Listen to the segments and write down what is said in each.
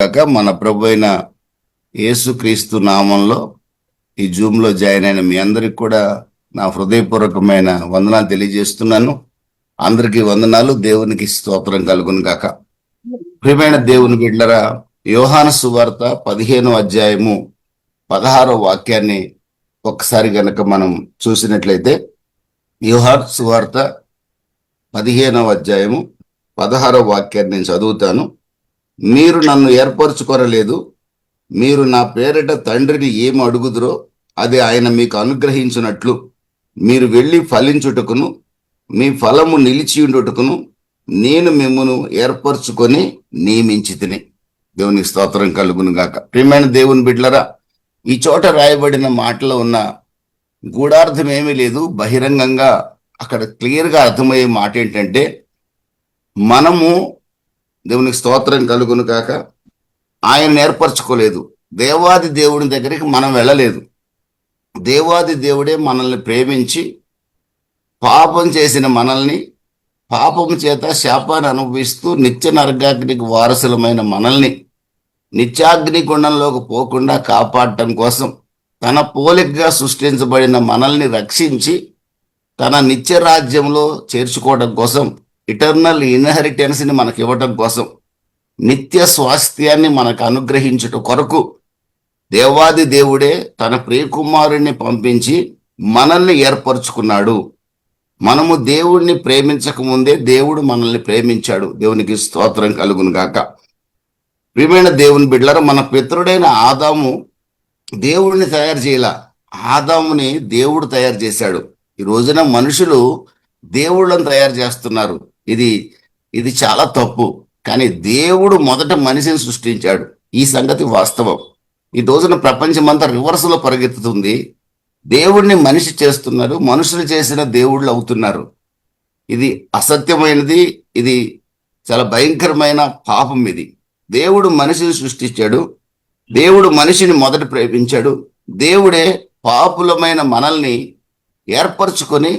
కాక మన ప్రభు అయిన యేసుక్రీస్తు నామంలో ఈ జూమ్ లో జాయిన్ అయిన మీ అందరికి కూడా నా హృదయపూర్వకమైన వందనాలు తెలియజేస్తున్నాను. అందరికీ వందనాలు. దేవునికి స్తోత్రం కలుగును గాక. ప్రియమైన దేవుని బిడ్డలారా, యోహాను సువార్త 15వ అధ్యాయము 16వ వాక్యాన్ని ఒకసారి గనక మనం చూసినట్లయితే, యోహాను సువార్త 15వ అధ్యాయము 16వ వాక్యాన్ని నేను చదువుతాను. మీరు నన్ను ఏర్పరచుకొనలేదు, మీరు నా పేరిట తండ్రిని ఏమి అడుగుదురో అది ఆయన మీకు అనుగ్రహించినట్లు మీరు వెళ్ళి ఫలించుటకును మీ ఫలము నిలిచియుండుటకును నేను మిమ్మును ఏర్పరచుకొని నియమించితిని. దేవునికి స్తోత్రం కలుగును గాక. ప్రియమైన దేవుని బిడ్డలారా, ఈ చోట రాయబడిన మాటలో ఉన్న గూఢార్థం ఏమీ లేదు. బహిరంగంగా అక్కడ క్లియర్గా అర్థమయ్యే మాట ఏంటంటే, మనము దేవునికి స్తోత్రం కలుగును కాక ఆయన ఏర్పరచుకోలేదు. దేవాది దేవుని దగ్గరికి మనం వెళ్ళలేదు. దేవాది దేవుడే మనల్ని ప్రేమించి పాపం చేసిన మనల్ని, పాపం చేత శాపాన్ని అనుభవిస్తూ నిత్య నరకాగ్నికి వారసులమైన మనల్ని నిత్యాగ్ని గుండంలోకి పోకుండా కాపాడటం కోసం తన పోలికగా సృష్టించబడిన మనల్ని రక్షించి తన నిత్య రాజ్యంలో చేర్చుకోవడం కోసం, ఇటర్నల్ ఇన్హెరిటెన్స్ ని మనకు ఇవ్వటం కోసం, నిత్య స్వాస్థ్యాన్ని మనకు అనుగ్రహించుట కొరకు దేవాది దేవుడే తన ప్రియకుమారుణ్ణి పంపించి మనల్ని ఏర్పరచుకున్నాడు. మనము దేవుణ్ణి ప్రేమించక ముందే దేవుడు మనల్ని ప్రేమించాడు. దేవునికి స్తోత్రం కలుగును గాక. ప్రియమైన దేవుని బిడ్డలారా, మన పితరుడైన ఆదాము దేవుడిని తయారు చేయాల, ఆదాముని దేవుడు తయారు చేశాడు. ఈ రోజున మనుషులు దేవుళ్ళని తయారు చేస్తున్నారు. ఇది చాలా తప్పు. కానీ దేవుడు మొదట మనిషిని సృష్టించాడు. ఈ సంగతి వాస్తవం. ఈ రోజున ప్రపంచమంతా రివర్స్లో పరిగెత్తుతుంది. దేవుడిని మనిషి చేస్తున్నారు, మనుషులు చేసిన దేవుళ్ళు అవుతున్నారు. ఇది అసత్యమైనది. ఇది చాలా భయంకరమైన పాపం. ఇది దేవుడు మనిషిని సృష్టించాడు. దేవుడు మనిషిని మొదట ప్రేమించాడు. దేవుడే పాపులమైన మనల్ని ఏర్పరచుకొని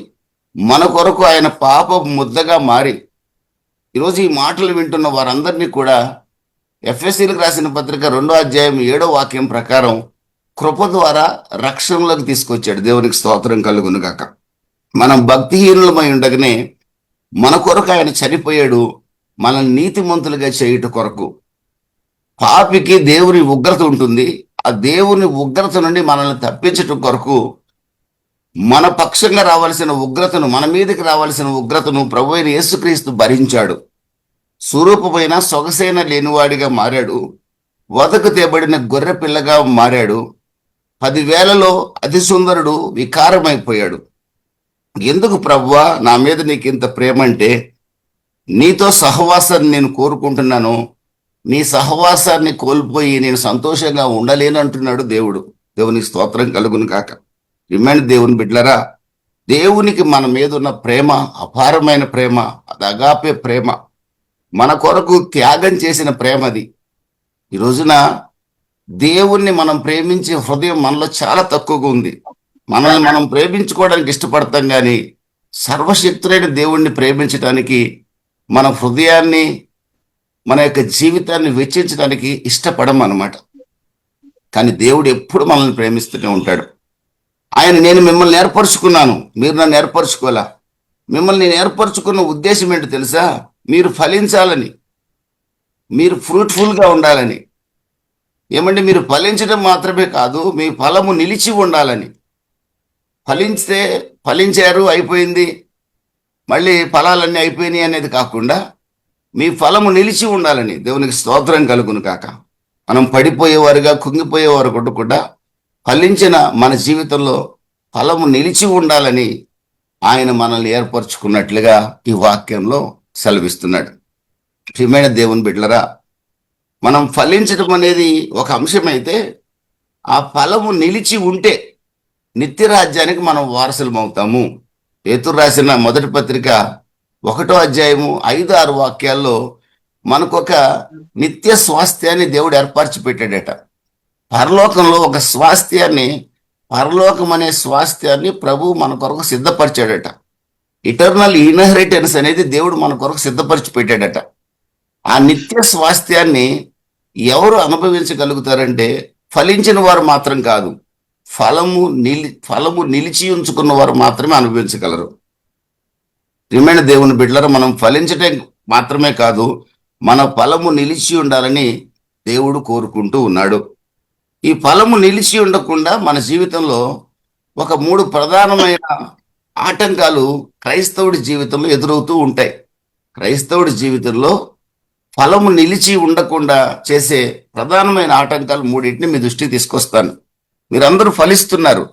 మన కొరకు ఆయన పాప ముద్దగా మారి, ఈరోజు ఈ మాటలు వింటున్న వారందరినీ కూడా ఎఫ్ఎస్సీలకు రాసిన పత్రిక 2వ అధ్యాయం 7వ వాక్యం ప్రకారం కృప ద్వారా రక్షణలోకి తీసుకొచ్చాడు. దేవునికి స్తోత్రం కలుగును గాక. మనం భక్తిహీనులమై ఉండగానే మన కొరకు ఆయన చనిపోయాడు, మనల్ని నీతిమంతులుగా చేయుట కొరకు. పాపికి దేవుని ఉగ్రత ఉంటుంది. ఆ దేవుని ఉగ్రత నుండి మనల్ని తప్పించటం కొరకు మన పక్షంగా రావాల్సిన ఉగ్రతను, మన మీదకి రావాల్సిన ఉగ్రతను ప్రభు అయిన యేసుక్రీస్తు భరించాడు. స్వరూపమైన సొగసైన లేనివాడిగా మారాడు. వదకు తేబడిన గొర్రె పిల్లగా మారాడు. 10,000లో అతి సుందరుడు వికారమైపోయాడు. ఎందుకు ప్రభువా నా మీద నీకు ఇంత ప్రేమ అంటే, నీతో సహవాసాన్ని నేను కోరుకుంటున్నాను, నీ సహవాసాన్ని కోల్పోయి నేను సంతోషంగా ఉండలేను అంటున్నాడు దేవుడు. దేవునికి స్తోత్రం కలుగును కాక. రిమైండ్ దేవుని బిడ్డలారా, దేవునికి మన మీద ఉన్న ప్రేమ అపారమైన ప్రేమ. అది అగాపే ప్రేమ, మన కొరకు త్యాగం చేసిన ప్రేమ. అది ఈ రోజున దేవుణ్ణి మనం ప్రేమించే హృదయం మనలో చాలా తక్కువగా ఉంది. మనల్ని మనం ప్రేమించుకోవడానికి ఇష్టపడతాం, కానీ సర్వశక్తులైన దేవుణ్ణి ప్రేమించడానికి మన హృదయాన్ని, మన యొక్క జీవితాన్ని వెచ్చించడానికి ఇష్టపడం అన్నమాట. కానీ దేవుడు ఎప్పుడు మనల్ని ప్రేమిస్తూనే ఉంటాడు. ఆయన, నేను మిమ్మల్ని ఏర్పరచుకున్నాను, మీరు నన్ను ఏర్పరచుకోవాలా. మిమ్మల్ని నేను ఏర్పరచుకున్న ఉద్దేశం ఏంటో తెలుసా? మీరు ఫలించాలని, మీరు ఫ్రూట్ఫుల్గా ఉండాలని. ఏమంటే మీరు ఫలించడం మాత్రమే కాదు, మీ ఫలము నిలిచి ఉండాలని. ఫలించారు అయిపోయింది, మళ్ళీ ఫలాలన్నీ అయిపోయినాయి అనేది కాకుండా మీ ఫలము నిలిచి ఉండాలని. దేవునికి స్తోత్రం కలుగును కాక. మనం పడిపోయేవారుగా, కుంగిపోయేవారు కొట్టకుండా ఫలించిన మన జీవితంలో ఫలము నిలిచి ఉండాలని ఆయన మనల్ని ఏర్పరచుకున్నట్లుగా ఈ వాక్యంలో సెలవిస్తున్నాడు. ప్రియమైన దేవుని బిడ్డలారా, మనం ఫలించడం అనేది ఒక అంశమైతే, ఆ ఫలము నిలిచి ఉంటే నిత్య రాజ్యానికి మనం వారసులం అవుతాము. పేతురు రాసిన మొదటి పత్రిక 1వ అధ్యాయము 5-6 వాక్యాల్లో మనకొక నిత్య స్వాస్థ్యాన్ని దేవుడు ఏర్పరిచి పెట్టాడట. పరలోకంలో ఒక స్వాస్థ్యాన్ని, పరలోకం అనే స్వాస్థ్యాన్ని ప్రభు మన కొరకు సిద్ధపరిచాడట. ఇటర్నల్ ఇన్హెరిటెన్స్ అనేది దేవుడు మన కొరకు సిద్ధపరిచి పెట్టాడట. ఆ నిత్య స్వాస్థ్యాన్ని ఎవరు అనుభవించగలుగుతారంటే ఫలించిన వారు మాత్రం కాదు, ఫలము నిలిచి ఉంచుకున్న వారు మాత్రమే అనుభవించగలరు. ప్రియమైన దేవుని బిడ్డలారా, మనం ఫలించటం మాత్రమే కాదు, మన ఫలము నిలిచి ఉండాలని దేవుడు కోరుకుంటూ ఉన్నాడు. ఈ ఫలము నిలిచి ఉండకుండా మన జీవితంలో ఒక 3 ప్రధానమైన ఆటంకాలు క్రైస్తవుడి జీవితంలో ఎదురవుతూ ఉంటాయి. క్రైస్తవుడి జీవితంలో ఫలము నిలిచి ఉండకుండా చేసే ప్రధానమైన ఆటంకాలు 3టిని మీ దృష్టికి తీసుకొస్తాను. మీరందరూ ఫలిస్తున్నారు,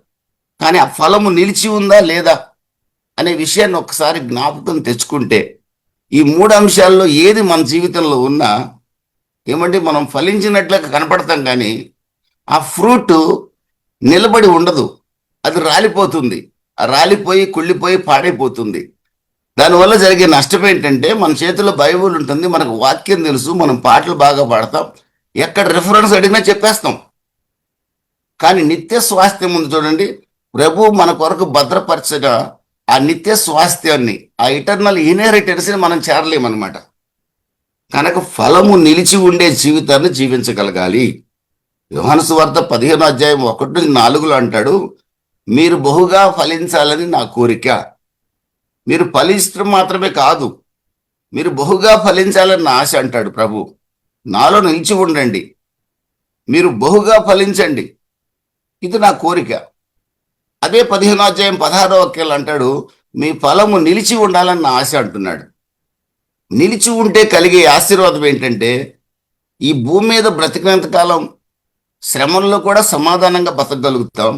కానీ ఆ ఫలము నిలిచి ఉందా లేదా అనే విషయాన్ని ఒకసారి జ్ఞాపకం తెచ్చుకుంటే, ఈ 3 అంశాల్లో ఏది మన జీవితంలో ఉన్నా ఏమంటే మనం ఫలించినట్లుగా కనపడతాం, కానీ ఆ ఫ్రూట్ నిలబడి ఉండదు, అది రాలిపోతుంది. ఆ రాలిపోయి కుళ్ళిపోయి పాడైపోతుంది. దానివల్ల జరిగే నష్టం ఏంటంటే, మన చేతిలో బైబుల్ ఉంటుంది, మనకు వాక్యం తెలుసు, మనం పాటలు బాగా పాడతాం, ఎక్కడ రిఫరెన్స్ అడిగినా చెప్పేస్తాం. కానీ నిత్య స్వాస్థ్యం ఉంది చూడండి, ప్రభు మన కొరకు భద్రపరచిన ఆ నిత్య స్వాస్థ్యాన్ని, ఆ ఇటర్నల్ ఇన్హెరిటెన్స్ని మనం చేరలేమన్నమాట. కనుక ఫలము నిలిచి ఉండే జీవితాన్ని జీవించగలగాలి. యోహాను సువార్త 15:1-4 అంటాడు, మీరు బహుగా ఫలించాలని నా కోరిక. మీరు ఫలించడం మాత్రమే కాదు, మీరు బహుగా ఫలించాలని నా ఆశ అంటాడు ప్రభు. నాలో నిలిచి ఉండండి, మీరు బహుగా ఫలించండి, ఇది నా కోరిక. అదే 15:16 అంటాడు, మీ ఫలము నిలిచి ఉండాలని నా ఆశ అంటున్నాడు. నిలిచి ఉంటే కలిగే ఆశీర్వాదం ఏంటంటే, ఈ భూమి మీద బ్రతికినంత కాలం శ్రమల్లో కూడా సమాధానంగా బతకగలుగుతాం.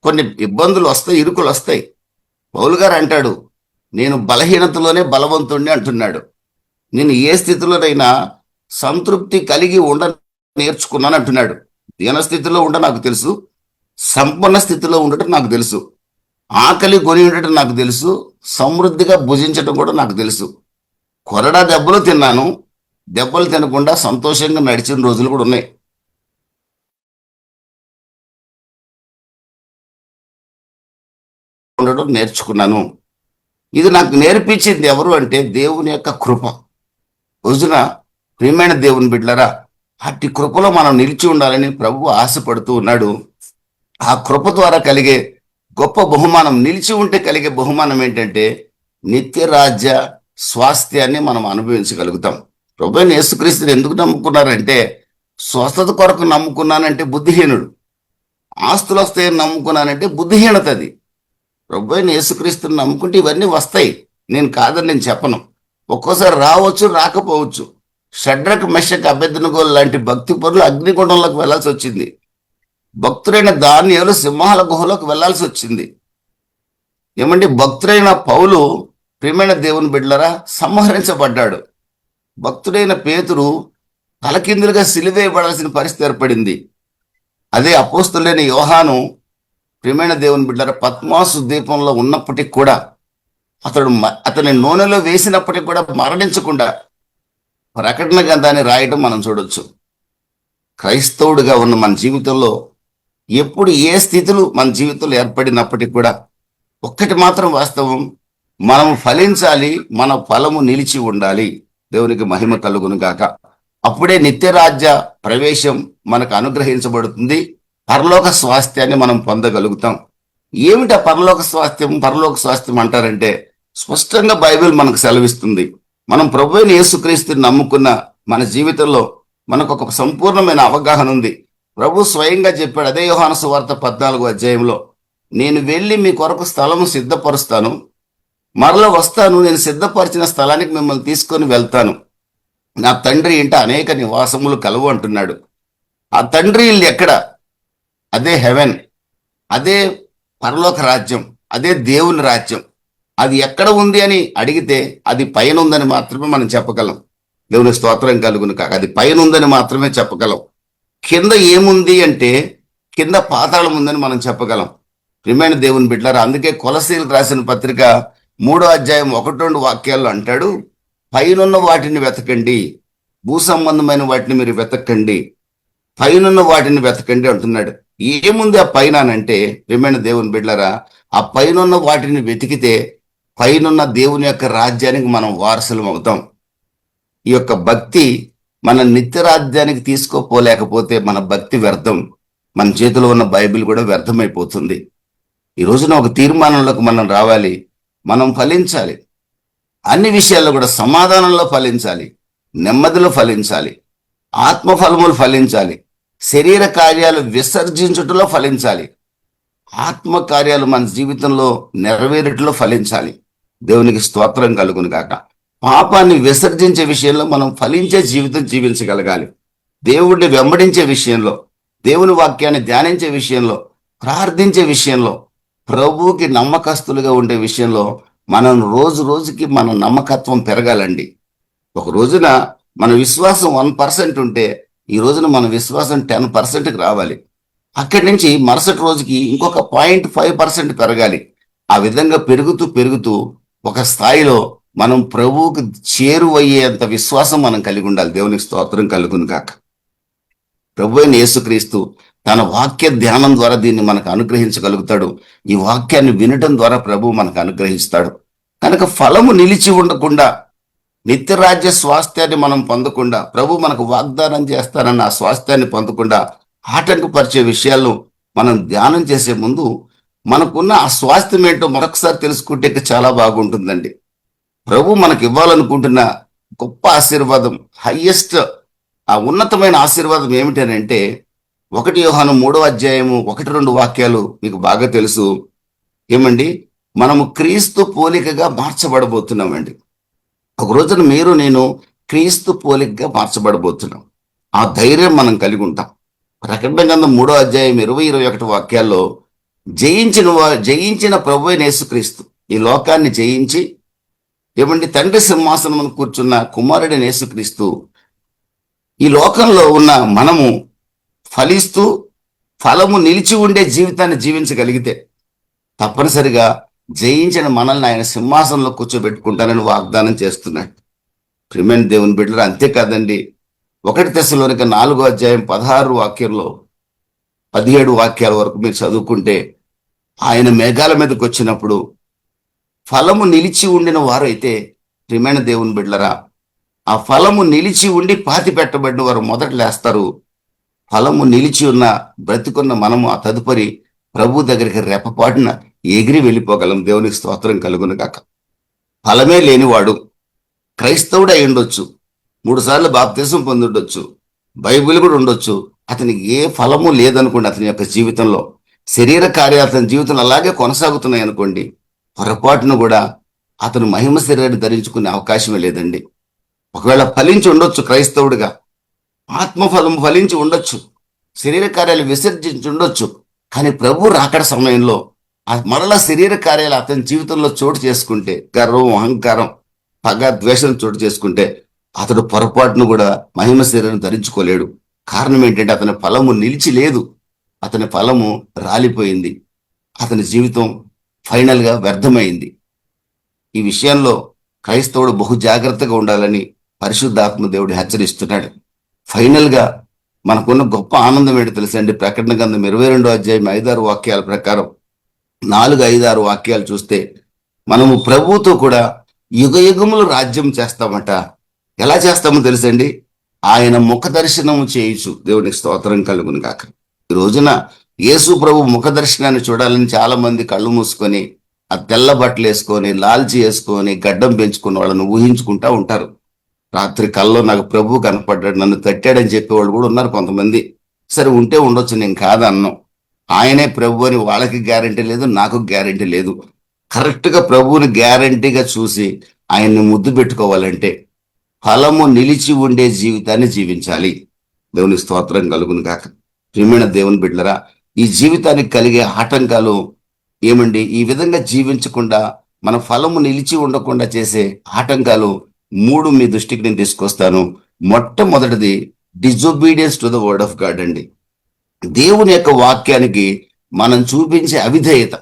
కొన్ని ఇబ్బందులు వస్తాయి, ఇరుకులు వస్తాయి. పౌలు గారు అంటాడు, నేను బలహీనతలోనే బలవంతుణ్ణి అంటున్నాడు. నేను ఏ స్థితిలోనైనా సంతృప్తి కలిగి ఉండ నేర్చుకున్నాను అంటున్నాడు. దీన స్థితిలో ఉండ నాకు తెలుసు, సంపన్న స్థితిలో ఉండటం నాకు తెలుసు, ఆకలి కొని ఉండటం నాకు తెలుసు, సమృద్ధిగా భుజించటం కూడా నాకు తెలుసు. కొరడా దెబ్బలు తిన్నాను, దెబ్బలు తినకుండా సంతోషంగా నడిచిన రోజులు కూడా ఉన్నాయి. ఉండడం నేర్చుకున్నాను. ఇది నాకు నేర్పించింది ఎవరు అంటే దేవుని యొక్క కృప. రోజున ప్రియమైన దేవుని బిడ్డలారా, అట్టి కృపలో మనం నిలిచి ఉండాలని ప్రభువు ఆశపడుతూ ఉన్నాడు. ఆ కృప ద్వారా కలిగే గొప్ప బహుమానం, నిలిచి ఉంటే కలిగే బహుమానం ఏంటంటే నిత్య రాజ్య స్వాస్థ్యాన్ని మనం అనుభవించగలుగుతాం. ప్రభువైన యేసుక్రీస్తుని ఎందుకు నమ్ముకున్నారంటే, స్వస్థత కొరకు నమ్ముకున్నానంటే బుద్ధిహీనుడు, ఆస్తులు వస్తాయని నమ్ముకున్నానంటే బుద్ధిహీనత. అది ప్రభువైన యేసుక్రీస్తుని నమ్ముకుంటే ఇవన్నీ వస్తాయి, నేను కాదని నేను చెప్పను. ఒక్కోసారి రావచ్చు, రాకపోవచ్చు. షడ్రక్, మెషక్, అబేద్నెగో లాంటి భక్తి పరులు అగ్నిగుండంలోకి వెళ్లాల్సి వచ్చింది. భక్తుడైన దానియేలు సింహాల గుహలోకి వెళ్లాల్సి వచ్చింది. ఏమండి, భక్తుడైన పౌలు ప్రియమైన దేవుని బిడ్డలరా సంహరించబడ్డాడు. భక్తుడైన పేతురు తలకిందులుగా సిలువేయబడాల్సిన పరిస్థితి ఏర్పడింది. అదే అపోస్తులైన యోహాను ప్రియమైన దేవుని బిడ్డలారా పద్మాసు ద్వీపంలో ఉన్నప్పటికీ కూడా అతని నూనెలో వేసినప్పటికీ కూడా మరణించకుండా ప్రకటన గ్రంథాన్ని రాయడం మనం చూడొచ్చు. క్రైస్తవుడిగా ఉన్న మన జీవితంలో ఎప్పుడు ఏ స్థితులు మన జీవితంలో ఏర్పడినప్పటికీ కూడా ఒక్కటి మాత్రం వాస్తవం, మనం ఫలించాలి, మన ఫలము నిలిచి ఉండాలి. దేవునికి మహిమ కలుగును గాక. అప్పుడే నిత్యరాజ్య ప్రవేశం మనకు అనుగ్రహించబడుతుంది, పరలోక స్వాస్థ్యాన్ని మనం పొందగలుగుతాం. ఏమిటా పరలోక స్వాస్థ్యం? పరలోక స్వాస్థ్యం అంటారంటే స్పష్టంగా బైబిల్ మనకు సెలవిస్తుంది. మనం ప్రభువైన యేసుక్రీస్తుని నమ్ముకున్న మన జీవితంలో మనకు ఒక సంపూర్ణమైన అవగాహన ఉంది. ప్రభు స్వయంగా చెప్పాడు, అదే యోహాను సువార్త 14 నేను వెళ్ళి మీ కొరకు స్థలము సిద్ధపరుస్తాను, మరలా వస్తాను, నేను సిద్ధపరిచిన స్థలానికి మిమ్మల్ని తీసుకొని వెళ్తాను, నా తండ్రి ఇంట అనేక నివాసములు కలవు అంటున్నాడు. ఆ తండ్రి ఇల్లు ఎక్కడ? అదే హెవెన్, అదే పరలోక రాజ్యం, అదే దేవుని రాజ్యం. అది ఎక్కడ ఉంది అని అడిగితే అది పైన ఉందని మాత్రమే మనం చెప్పగలం. దేవుని స్తోత్రం కలుగును కాక. అది పైన ఉందని మాత్రమే చెప్పగలం. కింద ఏముంది అంటే కింద పాతాళం ఉందని మనం చెప్పగలం. ప్రియమైన దేవుని బిడ్డలారా, అందుకే కొలసీలకు రాసిన పత్రిక 3:1-2 అంటాడు, పైనున్న వాటిని వెతకండి, భూ సంబంధమైన వాటిని మీరు వెతకండి, పైనున్న వాటిని వెతకండి అంటున్నాడు. ఏముంది ఆ పైన అంటే, ప్రియమైన దేవుని బిడ్డలారా, ఆ పైనున్న వాటిని వెతికితే పైనున్న దేవుని యొక్క రాజ్యానికి మనం వారసులం అవుతాం. ఈ యొక్క భక్తి మన నిత్యరాజ్యానికి తీసుకోపోలేకపోతే మన భక్తి వ్యర్థం, మన చేతిలో ఉన్న బైబిల్ కూడా వ్యర్థమైపోతుంది. ఈ రోజున ఒక తీర్మానంలోకి మనం రావాలి, మనం ఫలించాలి. అన్ని విషయాల్లో కూడా సమాధానంలో ఫలించాలి, నెమ్మదిలో ఫలించాలి, ఆత్మఫలములు ఫలించాలి, శరీర కార్యాలు విసర్జించుటలో ఫలించాలి, ఆత్మ కార్యాలు మన జీవితంలో నెరవేరుటలో ఫలించాలి. దేవునికి స్తోత్రం కలుగును గాక. పాపాన్ని విసర్జించే విషయంలో మనం ఫలించే జీవితం జీవించగలగాలి. దేవుడిని వెంబడించే విషయంలో, దేవుని వాక్యాన్ని ధ్యానించే విషయంలో, ప్రార్థించే విషయంలో, ప్రభువుకి నమ్మకస్తులుగా ఉండే విషయంలో మనం రోజు రోజుకి మన నమ్మకత్వం పెరగాలండి. ఒక రోజున మన విశ్వాసం 1% ఉంటే ఈ రోజున మన విశ్వాసం 10%కి రావాలి. అక్కడి నుంచి మరుసటి రోజుకి ఇంకొక 0.5% పెరగాలి. ఆ విధంగా పెరుగుతూ పెరుగుతూ ఒక స్థాయిలో మనం ప్రభువుకు చేరువయ్యేంత విశ్వాసం మనం కలిగి ఉండాలి. దేవునికి స్తోత్రం కలుగును గాక. ప్రభు అయిన యేసుక్రీస్తు తన వాక్య ధ్యానం ద్వారా దీన్ని మనకు అనుగ్రహించగలుగుతాడు. ఈ వాక్యాన్ని వినటం ద్వారా ప్రభు మనకు అనుగ్రహిస్తాడు. కనుక ఫలము నిలిచి ఉండకుండా, నిత్యరాజ్య స్వాస్థ్యాన్ని మనం పొందకుండా, ప్రభు మనకు వాగ్దానం చేస్తానన్న ఆ స్వాస్థ్యాన్ని పొందకుండా ఆటంకపరిచే విషయాలను మనం ధ్యానం చేసే ముందు మనకున్న ఆ స్వాస్థ్యం ఏంటో మరొకసారి తెలుసుకుంటే చాలా బాగుంటుందండి. ప్రభు మనకు ఇవ్వాలనుకుంటున్న గొప్ప ఆశీర్వాదం, హయ్యెస్ట్, ఆ ఉన్నతమైన ఆశీర్వాదం ఏమిటనంటే 1 యోహాను 3:1-2 వాక్యాలు మీకు బాగా తెలుసు. ఏమండి, మనము క్రీస్తు పోలికగా మార్చబడబోతున్నామండి. ఒక రోజున మీరు నేను క్రీస్తు పోలికగా మార్చబడబోతున్నాం. ఆ ధైర్యం మనం కలిగి ఉంటాం. ప్రకటన గ్రంథం 3:20-21 వాక్యాల్లో జయించిన ప్రభు అయిన యేసుక్రీస్తు ఈ లోకాన్ని జయించి, ఏమండి, తండ్రి సింహాసనం కూర్చున్న కుమారుడైన యేసుక్రీస్తు ఈ లోకంలో ఉన్న మనము ఫలిస్తూ ఫలము నిలిచి ఉండే జీవితాన్ని జీవించగలిగితే తప్పనిసరిగా జయించిన మనల్ని ఆయన సింహాసనంలో కూర్చోబెట్టుకుంటానని వాగ్దానం చేస్తున్నాడు. ప్రియమైన దేవుని బిడ్డలు, అంతేకాదండి, 1 తెస్సలోనిక 4:16 వాక్యంలో 17 వాక్యాల వరకు మీరు చదువుకుంటే ఆయన మేఘాల మీదకి వచ్చినప్పుడు ఫలము నిలిచి ఉండిన వారైతే, ప్రియమైన దేవుని బిడ్డలరా, ఆ ఫలము నిలిచి ఉండి పాతి పెట్టబడిన వారు మొదట లేస్తారు. ఫలము నిలిచి ఉన్న బ్రతికున్న మనము ఆ తదుపరి ప్రభు దగ్గరికి రెప్పపాటున ఎగిరి వెళ్ళిపోగలం. దేవునికి స్తోత్రం కలుగును గాక. ఫలమే లేనివాడు క్రైస్తవుడు అయి ఉండొచ్చు, 3 సార్లు బాప్తిసం పొంది ఉండొచ్చు, బైబిల్ కూడా ఉండొచ్చు, అతనికి ఏ ఫలము లేదనుకోండి. అతని యొక్క జీవితంలో శరీర కార్యాలు అతని జీవితంలో అలాగే కొనసాగుతున్నాయి అనుకోండి, పొరపాటును కూడా అతను మహిమ శరీరాన్ని ధరించుకునే అవకాశమే లేదండి. ఒకవేళ ఫలించి ఉండొచ్చు, క్రైస్తవుడిగా ఆత్మఫలం ఫలించి ఉండొచ్చు, శరీర కార్యాలు విసర్జించి ఉండొచ్చు, కానీ ప్రభు రాకడ సమయంలో మరలా శరీర కార్యాలు అతని జీవితంలో చోటు చేసుకుంటే, గర్వం, అహంకారం, పగ, ద్వేషం చోటు చేసుకుంటే అతడు పొరపాటును కూడా మహిమ శరీరం ధరించుకోలేడు. కారణం ఏంటంటే అతని ఫలము నిలిచి లేదు, అతని ఫలము రాలిపోయింది, అతని జీవితం ఫైనల్గా వ్యర్థమైంది. ఈ విషయంలో క్రైస్తవుడు బహు జాగ్రత్తగా ఉండాలని పరిశుద్ధాత్మ దేవుడు హెచ్చరిస్తున్నాడు. ఫైనల్గా మనకున్న గొప్ప ఆనందం ఏంటో తెలుసండి. ప్రకటన గ్రంథం 22:5-6 వాక్యాల ప్రకారం 4-5-6 వాక్యాలు చూస్తే మనము ప్రభువుతో కూడా యుగ యుగములు రాజ్యం చేస్తామట. ఎలా చేస్తామో తెలుసండి, ఆయన ముఖ దర్శనం చేయించు. దేవునికి స్తోత్రం కలుగును గాక. ఈ రోజున యేసు ప్రభు ముఖ దర్శనాన్ని చూడాలని చాలా మంది కళ్ళు మూసుకొని ఆ తెల్ల బట్టలు వేసుకొని, లాల్చి వేసుకొని, గడ్డం పెంచుకున్న వాళ్ళని ఊహించుకుంటా ఉంటారు. రాత్రి కల్లో నాకు ప్రభు కనపడ్డాడు, నన్ను తట్టాడని చెప్పేవాళ్ళు కూడా ఉన్నారు కొంతమంది. సరే, ఉంటే ఉండొచ్చు, నేను కాదన్నాం. ఆయనే ప్రభు అని వాళ్ళకి గ్యారంటీ లేదు, నాకు గ్యారంటీ లేదు. కరెక్ట్గా ప్రభువుని గ్యారంటీగా చూసి ఆయన్ని ముద్దు పెట్టుకోవాలంటే ఫలము నిలిచి ఉండే జీవితాన్ని జీవించాలి. దేవుని స్తోత్రం కలుగును గాక. ప్రియమైన దేవుని బిడ్డలరా, ఈ జీవితానికి కలిగే ఆటంకాలు ఏమండి? ఈ విధంగా జీవించకుండా మన ఫలము నిలిచి ఉండకుండా చేసే ఆటంకాలు 3 మీ దృష్టికి నేను తీసుకొస్తాను. మొట్టమొదటిది disobedience to the word of God అండి. దేవుని యొక్క వాక్యానికి మనం చూపించే అవిధేయత.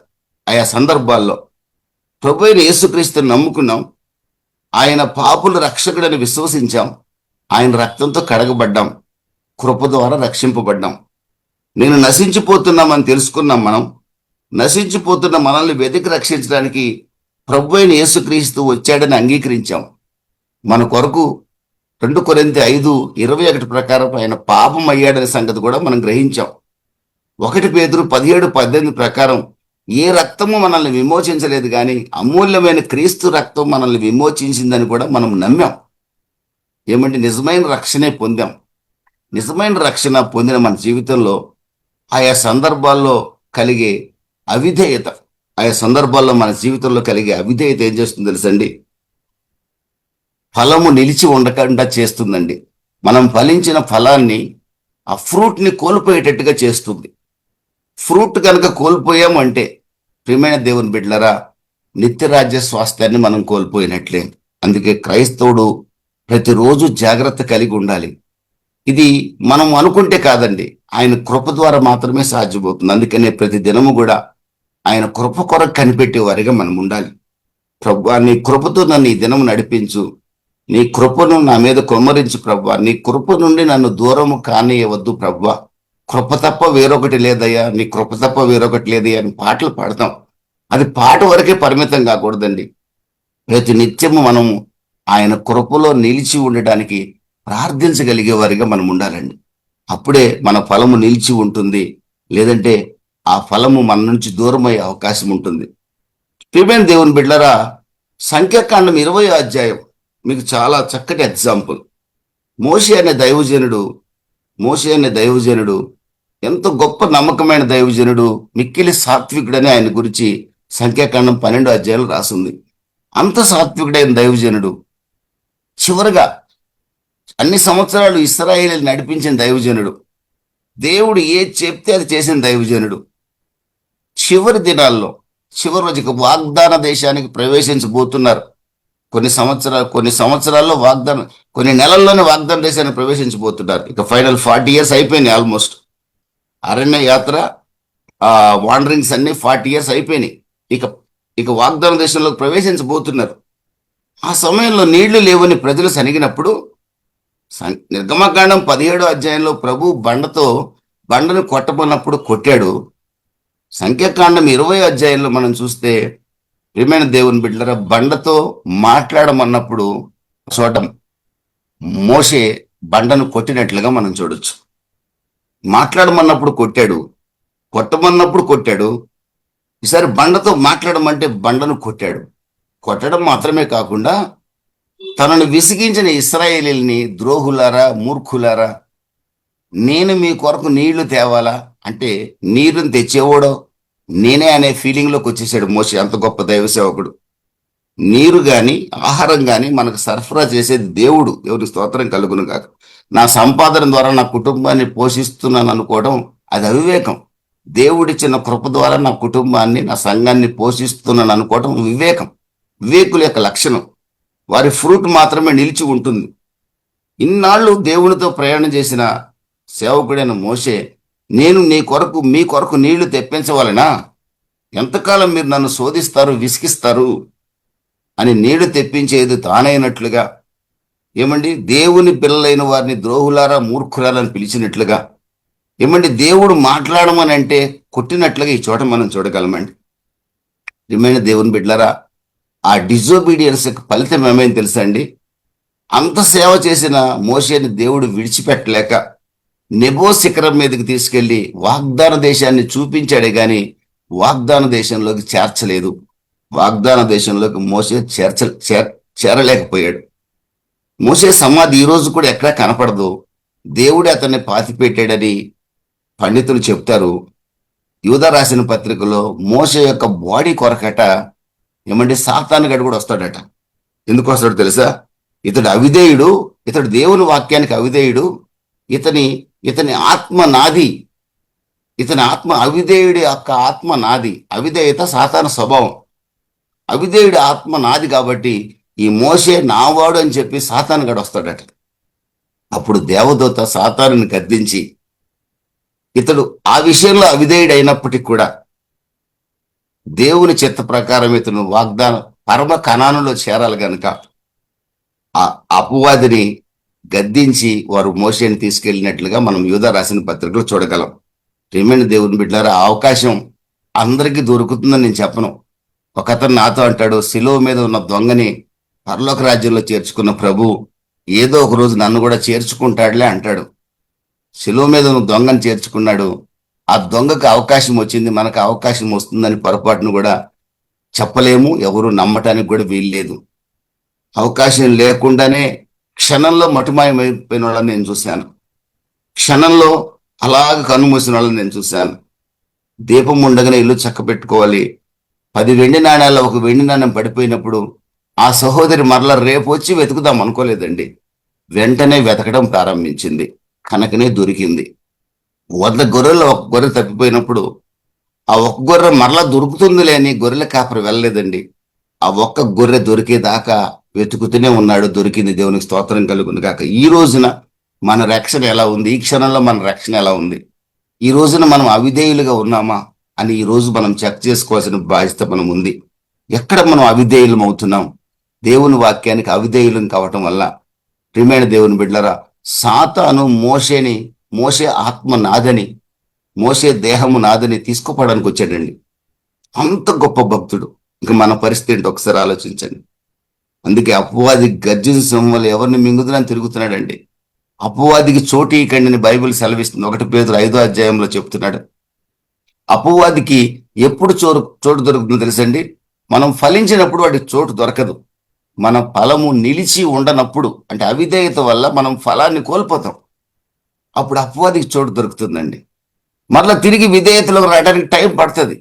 ఆయా సందర్భాల్లో ప్రభు అయిన యేసుక్రీస్తుని నమ్ముకున్నాం, ఆయన పాపుల రక్షకుడని విశ్వసించాం, ఆయన రక్తంతో కడగబడ్డాం, కృప ద్వారా రక్షింపబడ్డాం. నేను నశించిపోతున్నామని తెలుసుకున్నాం. మనం నశించిపోతున్న మనల్ని వెతికి రక్షించడానికి ప్రభు అయిన యేసుక్రీస్తు వచ్చాడని అంగీకరించాం. మన కొరకు 2 కొరింథీ 5:21 ప్రకారం ఆయన పాపం అయ్యాడనే సంగతి కూడా మనం గ్రహించాం. 1 పేతురు 17:18 ప్రకారం ఏ రక్తము మనల్ని విమోచించలేదు, కానీ అమూల్యమైన క్రీస్తు రక్తం మనల్ని విమోచించిందని కూడా మనం నమ్మాం. ఏమంటే నిజమైన రక్షణే పొందాం. నిజమైన రక్షణ పొందిన మన జీవితంలో ఆయా సందర్భాల్లో కలిగే అవిధేయత, ఆయా సందర్భాల్లో మన జీవితంలో కలిగే అవిధేయత ఏం చేస్తుంది తెలుసండి? ఫలము నిలిచి ఉండకుండా చేస్తుందండి. మనం ఫలించిన ఫలాన్ని, ఆ ఫ్రూట్ని కోల్పోయేటట్టుగా చేస్తుంది. ఫ్రూట్ కనుక కోల్పోయామంటే ప్రియమైన దేవుని బిడ్డలారా, నిత్యరాజ్య స్వాస్థ్యాన్ని మనం కోల్పోయినట్లే. అందుకే క్రైస్తవుడు ప్రతిరోజు జాగ్రత్త కలిగి ఉండాలి. ఇది మనం అనుకుంటే కాదండి, ఆయన కృప ద్వారా మాత్రమే సాధ్యమవుతుంది. అందుకనే ప్రతి దినము కూడా ఆయన కృప కొరకు కనిపెట్టే వారిగా మనం ఉండాలి. ప్రభువా, నీ కృపతో నన్ను ఈ దినము నడిపించు, నీ కృపను నా మీద కుమ్మరించు ప్రభువా, నీ కృప నుండి నన్ను దూరము కానియవద్దు ప్రభువా, కృప తప్ప వేరొకటి లేదయ్యా, నీ కృప తప్ప వేరొకటి లేదయ్యా అని పాటలు పాడతాం. అది పాట వరకే పరిమితం కాకూడదండి. ప్రతి నిత్యము మనము ఆయన కృపలో నిలిచి ఉండటానికి ప్రార్థించగలిగే వారిగా మనం ఉండాలండి. అప్పుడే మన ఫలము నిలిచి ఉంటుంది. లేదంటే ఆ ఫలము మన నుంచి దూరమయ్యే అవకాశం ఉంటుంది. ప్రియమైన దేవుని బిడ్డలారా, సంఖ్యాకాండం 20వ అధ్యాయం మీకు చాలా చక్కటి ఎగ్జాంపుల్. మోషే అనే దైవజనుడు ఎంతో గొప్ప నమ్మకమైన దైవజనుడు, మిక్కిలి సాత్వికుడని ఆయన గురించి సంఖ్యాకాండం 12వ అధ్యాయంలో రాసింది. అంత సాత్వికుడైన దైవజనుడు, చివరగా అన్ని సంవత్సరాలు ఇశ్రాయేలుని నడిపించిన దైవజనుడు, దేవుడు ఏది చెప్తే అది చేసిన దైవజనుడు, చివరి దినాల్లో చివరి రోజుకి వాగ్దాన దేశానికి ప్రవేశించబోతున్నారు. కొన్ని సంవత్సరాల్లో కొన్ని నెలల్లోనే వాగ్దాన దేశానికి ప్రవేశించబోతున్నారు. ఇక ఫైనల్ 40 years అయిపోయినాయి. ఆల్మోస్ట్ అరణ్య యాత్ర, వాండరింగ్స్ అన్ని 40 years అయిపోయినాయి. ఇక వాగ్దాన దేశంలోకి ప్రవేశించబోతున్నారు. ఆ సమయంలో నీళ్లు లేవని ప్రజలు సనిగినప్పుడు నిర్గమకాండం 17వ అధ్యాయంలో ప్రభు బండను కొట్టమన్నప్పుడు కొట్టాడు. సంఖ్యాకాండం 20వ అధ్యాయంలో మనం చూస్తే ప్రియమైన దేవుని బిడ్డలారా, బండతో మాట్లాడమన్నప్పుడు చోట మోషే బండను కొట్టినట్లుగా మనం చూడొచ్చు. మాట్లాడమన్నప్పుడు కొట్టాడు, కొట్టమన్నప్పుడు కొట్టాడు. ఈసారి బండతో మాట్లాడమంటే బండను కొట్టాడు. కొట్టడం మాత్రమే కాకుండా తనను విసిగించిన ఇశ్రాయేలీల్ని, ద్రోహులారా, మూర్ఖులారా, నేను మీ కొరకు నీళ్లు తేవాలా అంటే నీరుని తెచ్చేవాడో నేనే అనే ఫీలింగ్లోకి వచ్చేసాడు మోషే. అంత గొప్ప దైవ సేవకుడు. నీరు గాని ఆహారం గాని మనకు సరఫరా చేసేది దేవుడు. దేవుని స్తోత్రం కలుగును కాక. నా సంపాదన ద్వారా నా కుటుంబాన్ని పోషిస్తున్నాను అనుకోవడం అది అవివేకం. దేవుడిచ్చిన కృప ద్వారా నా కుటుంబాన్ని, నా సంఘాన్ని పోషిస్తున్నాను అనుకోవడం వివేకం. వివేకుల యొక్క లక్షణం. వారి ఫ్రూట్ మాత్రమే నిలిచి ఉంటుంది. ఇన్నాళ్ళు దేవునితో ప్రయాణం చేసిన సేవకుడైన మోషే, నేను మీ కొరకు నీళ్లు తెప్పించవాలనా? ఎంతకాలం మీరు నన్ను శోధిస్తారు, విసిగిస్తారు అని నీళ్లు తెప్పించేది తానైనట్లుగా, ఏమండి దేవుని పిల్లలైన వారిని ద్రోహులారా, మూర్ఖులారని పిలిచినట్లుగా, ఏమండి దేవుడు మాట్లాడమని అంటే కొట్టినట్లుగా ఈ చోట మనం చూడగలమండి. ఏమైనా దేవుని బిడ్డలారా, ఆ డిజోబీడియన్స్ ఫలితం ఏమైంది తెలుసా అండి? అంత సేవ చేసిన మోషేని దేవుడు విడిచిపెట్టలేక నెబో శిఖరం మీదకి తీసుకెళ్లి వాగ్దాన దేశాన్ని చూపించాడే గాని వాగ్దాన దేశంలోకి చేర్చలేదు. వాగ్దాన దేశంలోకి మోషే చేరలేకపోయాడు. మోషే సమాధి ఈ రోజు కూడా ఎక్కడా కనపడదు. దేవుడే అతన్ని పాతిపెట్టాడని పండితులు చెప్తారు. యూదా రాసిన పత్రికలో మోషే యొక్క బాడీ కొరకట ఏమంటే సాతానుగాడు కూడా వస్తాడట. ఎందుకు వస్తాడో తెలుసా? ఇతడు అవిధేయుడు, ఇతడు దేవుని వాక్యానికి అవిధేయుడు, ఇతని ఆత్మ నాది, ఇతని ఆత్మ అవిధేయుడి యొక్క ఆత్మ నాది. అవిధేయత సాతాను స్వభావం. అవిధేయుడి ఆత్మ నాది కాబట్టి ఈ మోషే నావాడు అని చెప్పి సాతానుగాడు వస్తాడట. అప్పుడు దేవదూత సాతానుని గద్దించి, ఇతడు ఆ విషయంలో అవిధేయుడు అయినప్పటికీ కూడా దేవుని చిత్త ప్రకారం ఇతను పరమ కనానులో చేరాలి గనుక ఆ అపవాదిని గద్దించి వారు మోషేని తీసుకెళ్ళినట్లుగా మనం యూదా రాసిన పత్రికలు చూడగలం. ప్రియమైన దేవుని బిడ్డలారా, ఆ అవకాశం అందరికీ దొరుకుతుందని నేను చెప్పను. ఒకతను నాతో అంటాడు, శిలువ మీద ఉన్న దొంగని పరలోక రాజ్యంలో చేర్చుకున్న ప్రభు ఏదో ఒక రోజు నన్ను కూడా చేర్చుకుంటాడులే అంటాడు. శిలువ మీద నువ్వు దొంగను చేర్చుకున్నాడు. ఆ దొంగకు అవకాశం వచ్చింది, మనకు అవకాశం వస్తుందని పొరపాటును కూడా చెప్పలేము, ఎవరు నమ్మటానికి కూడా వీల్లేదు. అవకాశం లేకుండానే క్షణంలో మటుమాయమైపోయిన వాళ్ళని నేను చూశాను. క్షణంలో అలాగ కన్నుమూసిన వాళ్ళని నేను చూశాను. దీపం ఉండగానే ఇల్లు చక్క పెట్టుకోవాలి. 10 వెండి నాణ్యాల ఒక వెండి నాణ్యం పడిపోయినప్పుడు ఆ సహోదరి మరలా రేపు వచ్చి వెతుకుదాం అనుకోలేదండి. వెంటనే వెతకడం ప్రారంభించింది, కనుకనే దొరికింది. 100 గొర్రెలు ఒక గొర్రె తప్పిపోయినప్పుడు ఆ ఒక్క గొర్రె మరలా దొరుకుతుందిలే అని గొర్రెల కాపరి వెళ్ళలేదండి. ఆ ఒక్క గొర్రె దొరికేదాకా వెతుకుతూనే ఉన్నాడు. దొరికింది. దేవునికి స్తోత్రం కలుగును గాక. ఈ రోజున మన రక్షణ ఎలా ఉంది? ఈ క్షణంలో మన రక్షణ ఎలా ఉంది? ఈ రోజున మనం అవిధేయులుగా ఉన్నామా అని ఈ రోజు మనం చెక్ చేసుకోవాల్సిన బాధ్యత మనం ఉంది. ఎక్కడ మనం అవిధేయులం అవుతున్నాం? దేవుని వాక్యానికి అవిధేయులం కావటం వల్ల ప్రియమైన దేవుని బిడ్డలారా, సాతాను మోషే ఆత్మ నాదని, మోషే దేహము నాదని తీసుకుపోవడానికి వచ్చాడండి. అంత గొప్ప భక్తుడు. ఇంక మన పరిస్థితి ఏంటి ఒకసారి ఆలోచించండి. అందుకే అపవాది గర్జించిన సింహం ఎవరిని మింగుదని తిరుగుతున్నాడండి. అపవాదికి చోటు ఇకండి బైబిల్ సెలవిస్తుంది. 1 పేతురు 5వ అధ్యాయంలో చెప్తున్నాడు. అపవాదికి ఎప్పుడు చోటు దొరుకుతుందో తెలుసండి? మనం ఫలించినప్పుడు వాటికి చోటు దొరకదు. మన ఫలము నిలిచి ఉండనప్పుడు, అంటే అవిధేయత వల్ల మనం ఫలాన్ని కోల్పోతాం. అప్పుడు అపవాదికి చోటు దొరుకుతుందండి. మరలా తిరిగి విధేయతలో రావడానికి టైం పడుతుంది.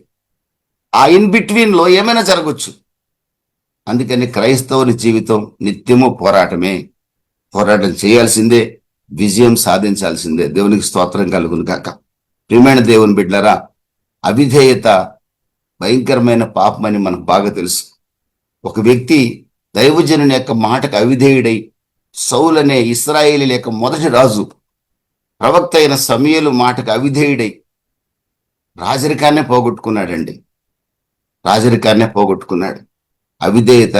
ఆ ఇన్ బిట్వీన్ లో ఏమైనా జరగచ్చు. అందుకని క్రైస్తవుని జీవితం నిత్యము పోరాటమే. పోరాటం చేయాల్సిందే, విజయం సాధించాల్సిందే. దేవునికి స్తోత్రం కలుగును గాక. ప్రియమైన దేవుని బిడ్డలారా, అవిధేయత భయంకరమైన పాపమని మనకు బాగా తెలుసు. ఒక వ్యక్తి దైవజనుని యొక్క మాటకు అవిధేయుడై, సౌలు అనే ఇశ్రాయేలీయుల యొక్క మొదటి రాజు ప్రవక్త అయిన సమూయేలు మాటకు అవిధేయుడై రాజరికాన్నే పోగొట్టుకున్నాడండి. రాజరికాన్నే పోగొట్టుకున్నాడు. అవిధేయత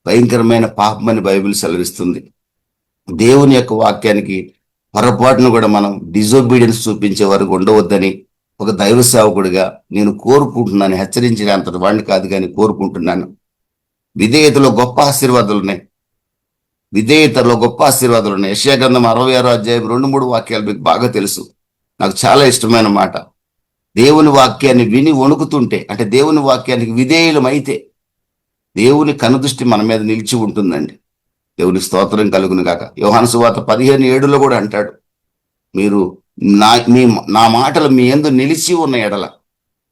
భయంకరమైన పాపమని బైబిల్ సెలవిస్తుంది. దేవుని యొక్క వాక్యానికి పొరపాటును కూడా మనం డిజోబీడియన్స్ చూపించే వరకు ఉండవద్దని ఒక దైవ సేవకుడిగా నేను కోరుకుంటున్నాను. హెచ్చరించిన అంతటి వాడిని కాదు కానీ కోరుకుంటున్నాను. విధేయతలో గొప్ప ఆశీర్వాదాలు ఉన్నాయి. విధేయతలో గొప్ప ఆశీర్వాదాలు ఉన్నాయి. యెషయా గ్రంథం 66వ అధ్యాయం 2-3 వాక్యాలు మీకు బాగా తెలుసు. నాకు చాలా ఇష్టమైన మాట. దేవుని వాక్యాన్ని విని వణుకుతుంటే, అంటే దేవుని వాక్యానికి విధేయులమైతే దేవుని కనుదృష్టి మన మీద నిలిచి ఉంటుందండి. దేవుని స్తోత్రం కలుగును గాక. యోహాను సువార్త 15:7లో కూడా అంటాడు, మీరు నా మాటలు మీ యందు నిలిచి ఉన్న ఎడల,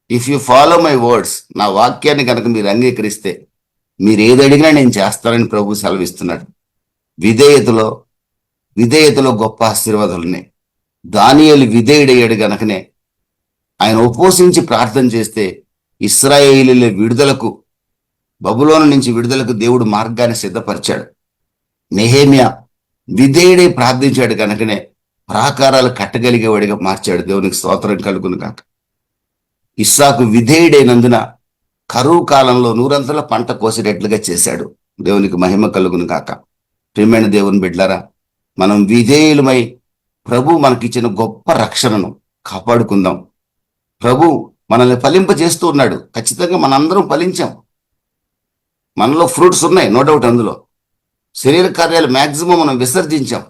if you follow my words, నా వాక్యాన్ని కనుక మీరు అంగీకరిస్తే మీరు ఏది అడిగినా నేను చేస్తానని ప్రభు సెలవిస్తున్నాడు. విధేయతలో గొప్ప ఆశీర్వాదాలు ఉన్నాయి. దానియేలు విధేయుడయ్యాడు గనకనే ఆయన ఉపవసించి ప్రార్థన చేస్తే ఇశ్రాయేలీయుల విడుదలకు, బబులోను నుంచి విడుదలకు దేవుడు మార్గాన్ని సిద్ధపరిచాడు. నెహెమ్యా విధేయుడై ప్రార్థించాడు కనుకనే ప్రాకారాలు కట్టగలిగేవాడిగా మార్చాడు. దేవునికి స్తోత్రం కలుగును గాక. ఇస్సాకు విధేయుడైనందున కరువు కాలంలో 100 పంట కోసేటట్లుగా చేశాడు. దేవునికి మహిమ కలుగును గాక. ప్రియమైన దేవుని బిడ్డలారా, మనం విధేయులమై ప్రభు మనకిచ్చిన గొప్ప రక్షణను కాపాడుకుందాం. ప్రభు మనల్ని ఫలింపజేస్తూ ఉన్నాడు. ఖచ్చితంగా మనందరం ఫలించాం. మనలో ఫ్రూట్స్ ఉన్నాయి, నో డౌట్. అందులో శరీర కార్యాలు మ్యాక్సిమం మనం విసర్జించాం.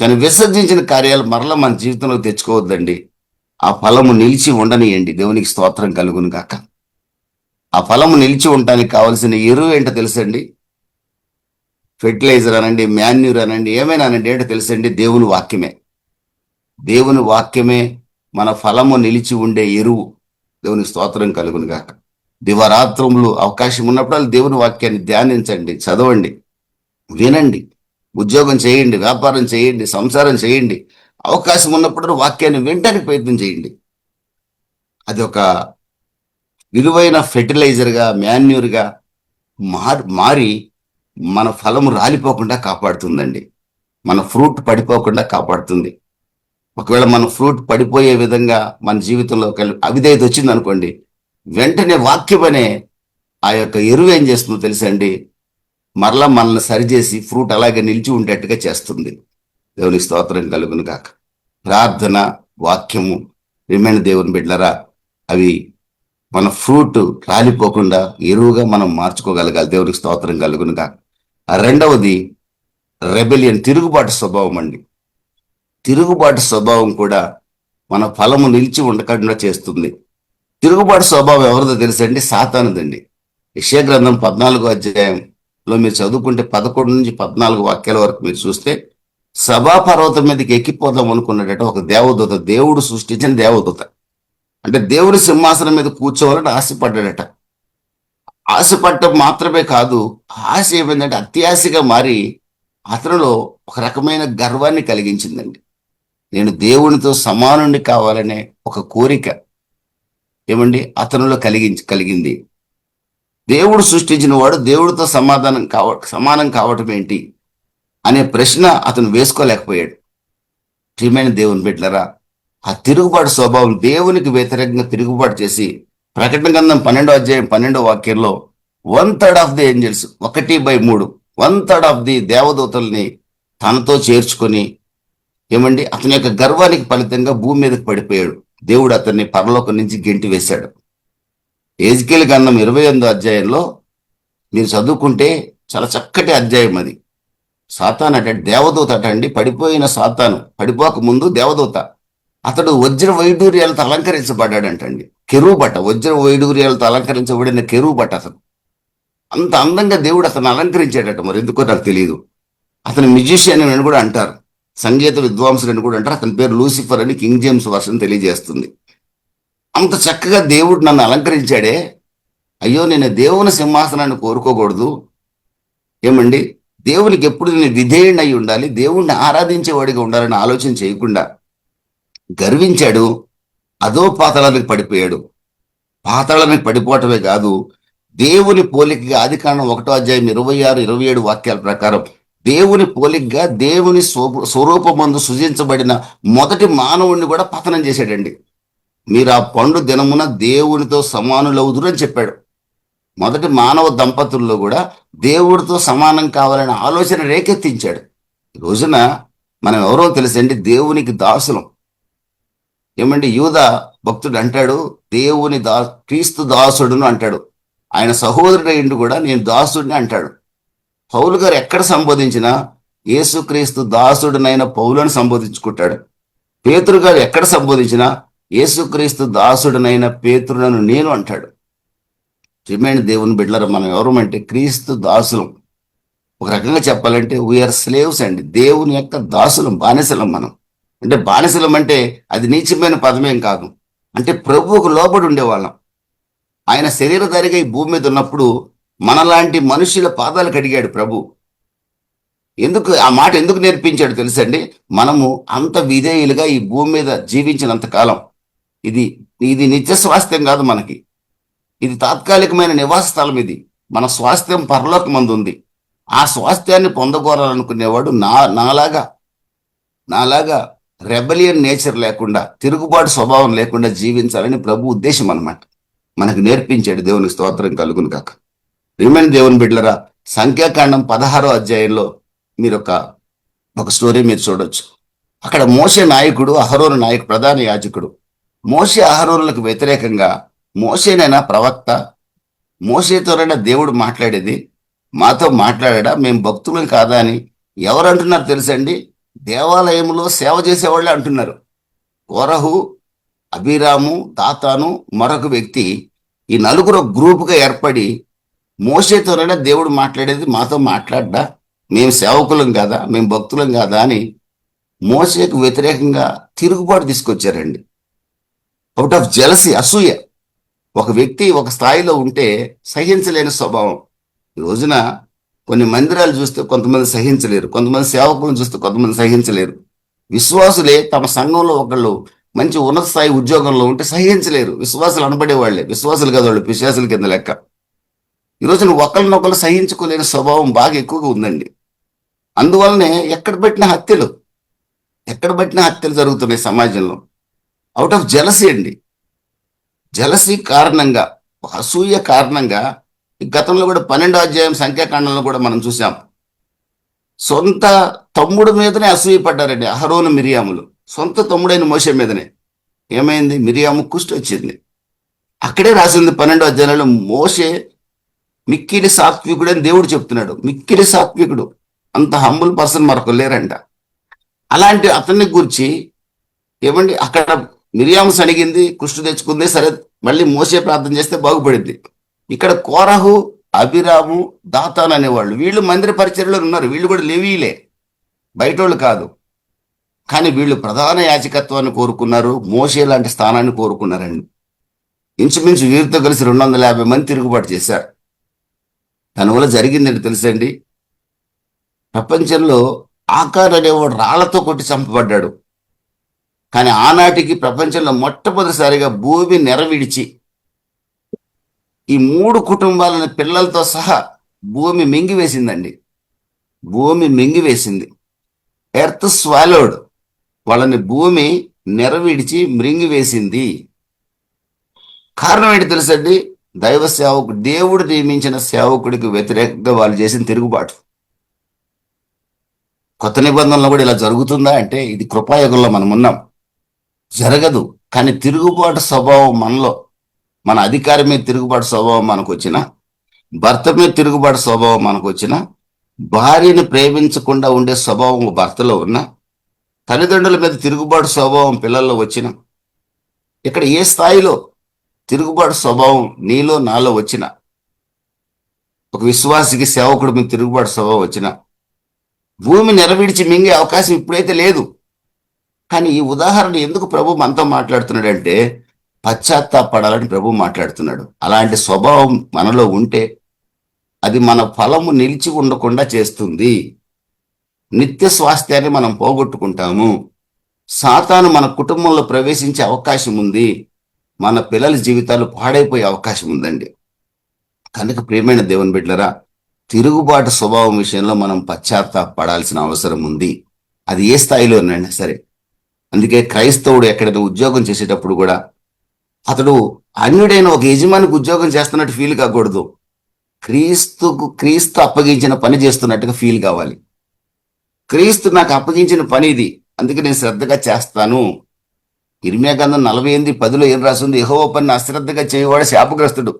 కానీ విసర్జించిన కార్యాలు మరలా మన జీవితంలో తెచ్చుకోవద్దండి. ఆ ఫలము నిలిచి ఉండనియండి. దేవునికి స్తోత్రం కలుగును గాక. ఆ ఫలము నిలిచి ఉండటానికి కావాల్సిన ఎరువు ఏంటో తెలుసండి? ఫెర్టిలైజర్ అనండి, మాన్యూర్ అనండి, ఏమైనా అనండి, ఏంటో తెలుసండి? దేవుని వాక్యమే. దేవుని వాక్యమే మన ఫలము నిలిచి ఉండే ఎరువు. దేవునికి స్తోత్రం కలుగును గాక. దివారాత్రములు అవకాశం ఉన్నప్పుడు దేవుని వాక్యాన్ని ధ్యానించండి, చదవండి, వినండి, ఉద్యోగం చేయండి, వ్యాపారం చేయండి, సంసారం చేయండి. అవకాశం ఉన్నప్పుడు వాక్యాన్ని వినడానికి ప్రయత్నం చేయండి. అది ఒక విలువైన ఫెర్టిలైజర్గా, మాన్యూర్గా మారి మన ఫలము రాలిపోకుండా కాపాడుతుందండి. మన ఫ్రూట్ పడిపోకుండా కాపాడుతుంది. ఒకవేళ మన ఫ్రూట్ పడిపోయే విధంగా మన జీవితంలో అవిధేయత వచ్చింది అనుకోండి, వెంటనే వాక్యం అనే ఆ యొక్క ఎరువు ఏం చేస్తుందో తెలుసండి? మరలా మనల్ని సరిచేసి ఫ్రూట్ అలాగే నిలిచి ఉండేట్టుగా చేస్తుంది. దేవుని స్తోత్రం కలుగును గాక. ప్రార్థన, వాక్యము, ప్రియమైన దేవుని బిడ్డలారా, అవి మన ఫ్రూట్ రాలిపోకుండా ఎరువుగా మనం మార్చుకోగలగాలి. దేవునికి స్తోత్రం కలుగును గాక. రెండవది, రెబెలియన్, తిరుగుబాటు స్వభావం అండి. తిరుగుబాటు స్వభావం కూడా మన ఫలము నిలిచి ఉండకుండా చేస్తుంది. తిరుగుబాటు స్వభావం ఎవరిదో తెలుసండి? సాతానుదండి. యెషయా గ్రంథం 14వ అధ్యాయంలో మీరు చదువుకుంటే 11 నుంచి 14 వాక్యాల వరకు మీరు చూస్తే, సభాపర్వతం మీదకి ఎక్కిపోదాం అనుకున్నట ఒక దేవదూత, దేవుడు సృష్టించిన దేవదూత, అంటే దేవుడి సింహాసనం మీద కూర్చోవాలని ఆశపడ్డాడట. ఆశపడటం మాత్రమే కాదు, ఆశ ఏమైందంటే అత్యాశగా మారి అతనిలో ఒక రకమైన గర్వాన్ని కలిగించిందండి. నేను దేవునితో సమానుణ్ణి కావాలనే ఒక కోరిక ఏమండి అతనిలో కలిగింది. దేవుడు సృష్టించిన వాడు దేవుడితో సమానం కావటం ఏంటి అనే ప్రశ్న అతను వేసుకోలేకపోయాడు. ప్రియమైన దేవుని బిడ్డలారా, ఆ తిరుగుబాటు స్వభావం దేవునికి వ్యతిరేకంగా తిరుగుబాటు చేసి, ప్రకటన గ్రంథం 12వ అధ్యాయం 12వ వాక్యంలో 1/3 of the angels, 1/3, 1/3 of the దేవదూతల్ని తనతో చేర్చుకొని ఏమండి అతని యొక్క గర్వానికి ఫలితంగా భూమి మీదకి పడిపోయాడు. దేవుడు అతన్ని పరలోకం నుంచి గెంటి వేశాడు. యెహెజ్కేలు గ్రంథం 28వ అధ్యాయంలో మీరు చదువుకుంటే చాలా చక్కటి అధ్యాయం అది. సాతాను దేవదూత అండి, పడిపోయిన సాతాను, పడిపోక ముందు దేవదూత, అతడు వజ్ర వైడూర్యాలతో అలంకరించబడ్డాడంటండి. కెరూబట, వజ్ర వైడూర్యాలతో అలంకరించబడిన కెరూబట. అతను అంత అందంగా దేవుడు అతను అలంకరించాడట. మరి ఎందుకో నాకు తెలియదు. అతను మ్యూజిషియన్ అని కూడా అంటారు, సంగీత విద్వాంసుడు అని కూడా అంటారు. అతని పేరు లూసిఫర్ అని కింగ్ జేమ్స్ వర్షన్ తెలియజేస్తుంది. అంత చక్కగా దేవుడు నన్ను అలంకరించాడే, అయ్యో నేను దేవుని సింహాసనాన్ని కోరుకోకూడదు ఏమండి, దేవునికి ఎప్పుడు నేను విధేయుడిని అయి ఉండాలి, దేవుణ్ణి ఆరాధించేవాడిగా ఉండాలని ఆలోచన చేయకుండా గర్వించాడు. అదో పాతాళానికి పడిపోయాడు. పాతాళానికి పడిపోవటమే కాదు, దేవుని పోలికగా ఆదికాండం 1వ అధ్యాయం 26, 27 వాక్యాల ప్రకారం దేవుని పోలికగా దేవుని స్వరూపమందు సృజించబడిన మొదటి మానవుడిని కూడా పతనం చేశాడండి. మీరు ఆ పండు దినమున దేవునితో సమానులవుదురు అని చెప్పాడు. మొదటి మానవ దంపతుల్లో కూడా దేవుడితో సమానం కావాలనే ఆలోచన రేకెత్తించాడు. ఈ రోజున మనం ఎవరో తెలుసండి, దేవునికి దాసులం. ఏమండి యూదా భక్తుడు అంటాడు, దేవుని క్రీస్తు దాసుడును అంటాడు. ఆయన సహోదరుడు ఇండు కూడా నేను దాసుడిని అంటాడు. పౌలు గారు ఎక్కడ సంబోధించినా యేసుక్రీస్తు దాసుడునైన పౌలను సంబోధించుకుంటాడు. పేతురు గారు ఎక్కడ సంబోధించినా యేసుక్రీస్తు దాసుడునైన పేతురునను నేను అంటాడు. ప్రియమైన దేవుని బిడ్డలారా, మనం ఎవరమంటే క్రీస్తు దాసులం. ఒక రకంగా చెప్పాలంటే వీఆర్ స్లేవ్స్ అండి, దేవుని యొక్క దాసులం, బానిసలం. మనం అంటే బానిసలం అంటే అది నీచమైన పదమేం కాదు, అంటే ప్రభువుకు లోబడి ఉండేవాళ్ళం. ఆయన శరీరధారిగా ఈ భూమి మీద ఉన్నప్పుడు మనలాంటి మనుషుల పాదాలు కడిగాడు ప్రభు. ఎందుకు ఆ మాట ఎందుకు నేర్పించాడు తెలుసండి? మనము అంత విధేయులుగా ఈ భూమి మీద జీవించినంత కాలం ఇది నిత్య స్వాస్థ్యం కాదు మనకి, ఇది తాత్కాలికమైన నివాస స్థలం. ఇది మన స్వాస్థ్యం పరలోకమందు ఉంది. ఆ స్వాస్థ్యాన్ని పొందగోరాలనుకునేవాడు నాలాగా రెబలియన్ నేచర్ లేకుండా, తిరుగుబాటు స్వభావం లేకుండా జీవించాలని ప్రభు ఉద్దేశం అన్నమాట. మనకు నేర్పించాడు. దేవునికి స్తోత్రం కలుగును కాక. ప్రియమైన దేవుని బిడ్డలరా, సంఖ్యాకాండం 16వ అధ్యాయంలో మీరు ఒక స్టోరీ మీరు చూడొచ్చు. అక్కడ మోషే నాయకుడు, అహరోను నాయకుడు, ప్రధాన యాజకుడు. మోషే అహరోనులకు వ్యతిరేకంగా మోషేనైనా ప్రవక్త, మోషేతోనైనా దేవుడు మాట్లాడేది, మాతో మాట్లాడా, మేము భక్తులం కాదా అని ఎవరు అంటున్నారు తెలుసండి? దేవాలయంలో సేవ చేసేవాళ్ళే అంటున్నారు. కోరహు, అభిరాము, దాతాను, మరొక వ్యక్తి, ఈ నలుగురు గ్రూపుగా ఏర్పడి మోషేతోనైనా దేవుడు మాట్లాడేది, మాతో మాట్లాడ్డా, మేము సేవకులం కాదా, మేము భక్తులం కాదా అని మోషేకు వ్యతిరేకంగా తిరుగుబాటు తీసుకొచ్చారండి. అవుట్ ఆఫ్ జెలసీ, అసూయ. ఒక వ్యక్తి ఒక స్థాయిలో ఉంటే సహించలేని స్వభావం. ఈ రోజున కొన్ని మందిరాలు చూస్తే కొంతమంది సహించలేరు, కొంతమంది సేవకులను చూస్తే కొంతమంది సహించలేరు. విశ్వాసులే తమ సంఘంలో ఒకళ్ళు మంచి ఉన్నత స్థాయి ఉద్యోగంలో ఉంటే సహించలేరు. విశ్వాసులు అనబడేవాళ్లే, విశ్వాసులు కదా వాళ్ళు, పిశాసుల కింద లెక్క. ఈ రోజున ఒకరినొకరు సహించుకోలేని స్వభావం బాగా ఎక్కువగా ఉందండి. అందువల్లనే ఎక్కడ పెట్టిన హత్యలు జరుగుతున్నాయి సమాజంలో. అవుట్ ఆఫ్ జెలసీ అండి. జెలసీ కారణంగా, అసూయ కారణంగా గతంలో కూడా 12వ అధ్యాయం సంఖ్యాకాండంలో కూడా మనం చూసాం. సొంత తమ్ముడు మీదనే అసూయ పడ్డారండి అహరోను, మిరియాములు. సొంత తమ్ముడైన మోషే మీదనే ఏమైంది? మిరియాము కుష్టి వచ్చింది. అక్కడే రాసింది 12వ అధ్యాయంలో, మోషే మిక్కిలి సాత్వికుడు అని దేవుడు చెప్తున్నాడు. మిక్కిలి సాత్వికుడు. అంత హంబుల్ పర్సన్ మరొకరు లేరంట. అలాంటి అతన్ని గురించి ఏమండి అక్కడ మిరియాము సణిగింది, కుష్టు తెచ్చుకుంది, సరే మళ్ళీ మోసే ప్రార్థన చేస్తే బాగుపడింది. ఇక్కడ కోరహు, అభిరాము, దాతాన్ అనేవాళ్ళు, వీళ్ళు మందిర పరిచర్యలో ఉన్నారు. వీళ్ళు కూడా లేవీలే, బయటోళ్ళు కాదు. కానీ వీళ్ళు ప్రధాన యాజకత్వాన్ని కోరుకున్నారు, మోసే లాంటి స్థానాన్ని కోరుకున్నారండి. ఇంచుమించు వీరితో కలిసి 250 మంది తిరుగుబాటు చేశారు. దానివల్ల జరిగిందండి తెలుసండి, ప్రపంచంలో ఆకార్ అనేవాడు రాళ్లతో కొట్టి చంపబడ్డాడు. కానీ ఆనాటికి ప్రపంచంలో మొట్టమొదటిసారిగా భూమి నెరవిడిచి ఈ 3 కుటుంబాలను పిల్లలతో సహా భూమి మింగివేసిందండి. భూమి మింగివేసింది. ఎర్త్ స్వాలోడ్, వాళ్ళని భూమి నెరవిడిచి మృంగివేసింది. కారణం ఏంటి తెలుసండి, దైవ సేవకుడు, దేవుడు నియమించిన సేవకుడికి వ్యతిరేకంగా వాళ్ళు చేసిన తిరుగుబాటు. కొత్త నిబంధనలో కూడా ఇలా జరుగుతుందా అంటే, ఇది కృపాయుగంలో మనం ఉన్నాం, జరగదు. కానీ తిరుగుబాటు స్వభావం మనలో, మన అధికారి మీద తిరుగుబాటు స్వభావం మనకు వచ్చిన, భర్త మీద తిరుగుబాటు స్వభావం మనకు వచ్చిన, భార్యని ప్రేమించకుండా ఉండే స్వభావం భర్తలో ఉన్న, తల్లిదండ్రుల మీద తిరుగుబాటు స్వభావం పిల్లల్లో వచ్చిన, ఇక్కడ ఏ స్థాయిలో తిరుగుబాటు స్వభావం నీలో నాలో వచ్చిన, ఒక విశ్వాసికి సేవకుడి మీద తిరుగుబాటు స్వభావం వచ్చిన, భూమి నెరవిడిచి మింగే అవకాశం ఇప్పుడైతే లేదు. కానీ ఈ ఉదాహరణ ఎందుకు ప్రభు మనతో మాట్లాడుతున్నాడంటే, పశ్చాత్తాపడాలని ప్రభు మాట్లాడుతున్నాడు. అలాంటి స్వభావం మనలో ఉంటే అది మన ఫలము నిలిచి ఉండకుండా చేస్తుంది. నిత్య స్వాస్థ్యాన్ని మనం పోగొట్టుకుంటాము. సాతాను మన కుటుంబంలో ప్రవేశించే అవకాశం ఉంది. మన పిల్లల జీవితాలు పాడైపోయే అవకాశం ఉందండి. కనుక ప్రియమైన దేవుని బిడ్డలారా, తిరుగుబాటు స్వభావం విషయంలో మనం పశ్చాత్తాపడాల్సిన అవసరం ఉంది. అది ఏ స్థాయిలోనైనా సరే. అందుకే క్రైస్తవుడు ఎక్కడైనా ఉద్యోగం చేసేటప్పుడు కూడా అతడు అన్యుడైన ఒక యజమానికి ఉద్యోగం చేస్తున్నట్టు ఫీల్ కాకూడదు. క్రీస్తు అప్పగించిన పని చేస్తున్నట్టుగా ఫీల్ కావాలి. క్రీస్తు నాకు అప్పగించిన పని ఇది, అందుకే నేను శ్రద్ధగా చేస్తాను. ఇర్మియా గ్రంథం 48:10 ఏం రాసింది? యెహోవా పనిని అశ్రద్ధగా చేయవాడు శాపగ్రస్తుడు.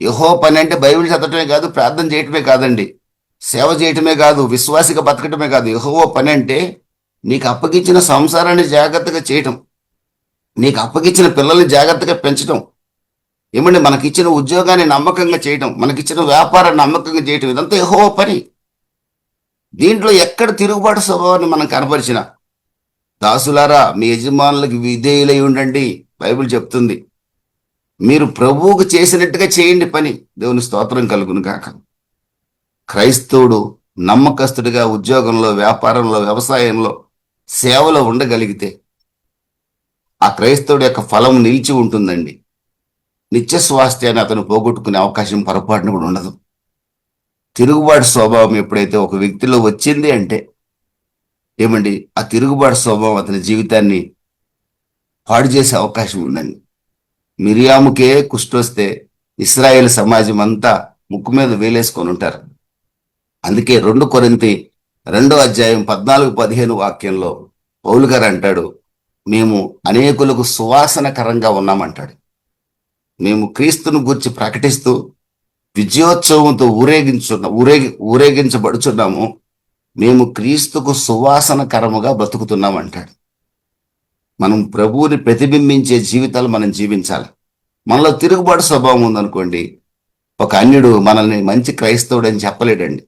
యెహోవా పని అంటే బైబిల్ చదవటమే కాదు, ప్రార్థన చేయటమే కాదండి, సేవ చేయటమే కాదు, విశ్వాసిగా బతకటమే కాదు. యెహోవా పని అంటే నీకు అప్పగించిన సంసారాన్ని జాగ్రత్తగా చేయటం, నీకు అప్పగించిన పిల్లల్ని జాగ్రత్తగా పెంచడం, ఏమంటే మనకిచ్చిన ఉద్యోగాన్ని నమ్మకంగా చేయటం, మనకిచ్చిన వ్యాపారాన్ని నమ్మకంగా చేయటం, ఇదంతా యెహోవా పని. దీంట్లో ఎక్కడ తిరుగుబాటు స్వభావాన్ని మనం కనపరిచిన, దాసులారా మీ యజమానులకు విధేయులై ఉండండి, బైబిల్ చెప్తుంది. మీరు ప్రభువుకు చేసినట్టుగా చేయండి పని. దేవుని స్తోత్రం కలుగును గాక. క్రైస్తవుడు నమ్మకస్తుడిగా ఉద్యోగంలో, వ్యాపారంలో, వ్యవసాయంలో, సేవలో ఉండగలిగితే ఆ క్రైస్తవుడి యొక్క ఫలం నిలిచి ఉంటుందండి. నిత్య స్వాస్థ్యాన్ని అతను పోగొట్టుకునే అవకాశం పొరపాటున కూడా ఉండదు. తిరుగుబాటు స్వభావం ఎప్పుడైతే ఒక వ్యక్తిలో వచ్చింది అంటే ఏమండి, ఆ తిరుగుబాటు స్వభావం అతని జీవితాన్ని పాడు చేసే అవకాశం ఉందండి. మిరియాముకే కుష్ఠొస్తే ఇశ్రాయేల్ సమాజం అంతా ముక్కు మీద వేలేసుకొని ఉంటారు. అందుకే 2 కొరింథీ 2:14-15 వాక్యంలో పౌలు గారు అంటాడు, మేము అనేకులకు సువాసనకరంగా ఉన్నామంటాడు. మేము క్రీస్తును గురించి ప్రకటిస్తూ విజయోత్సవంతో ఊరేగించబడుచున్నాము. మేము క్రీస్తుకు సువాసనకరముగా బ్రతుకుతున్నామంటాడు. మనం ప్రభువుని ప్రతిబింబించే జీవితాలు మనం జీవించాలి. మనలో తిరుగుబాటు స్వభావం ఉందనుకోండి, ఒక అన్యుడు మనల్ని మంచి క్రైస్తవుడు అని చెప్పలేడండి.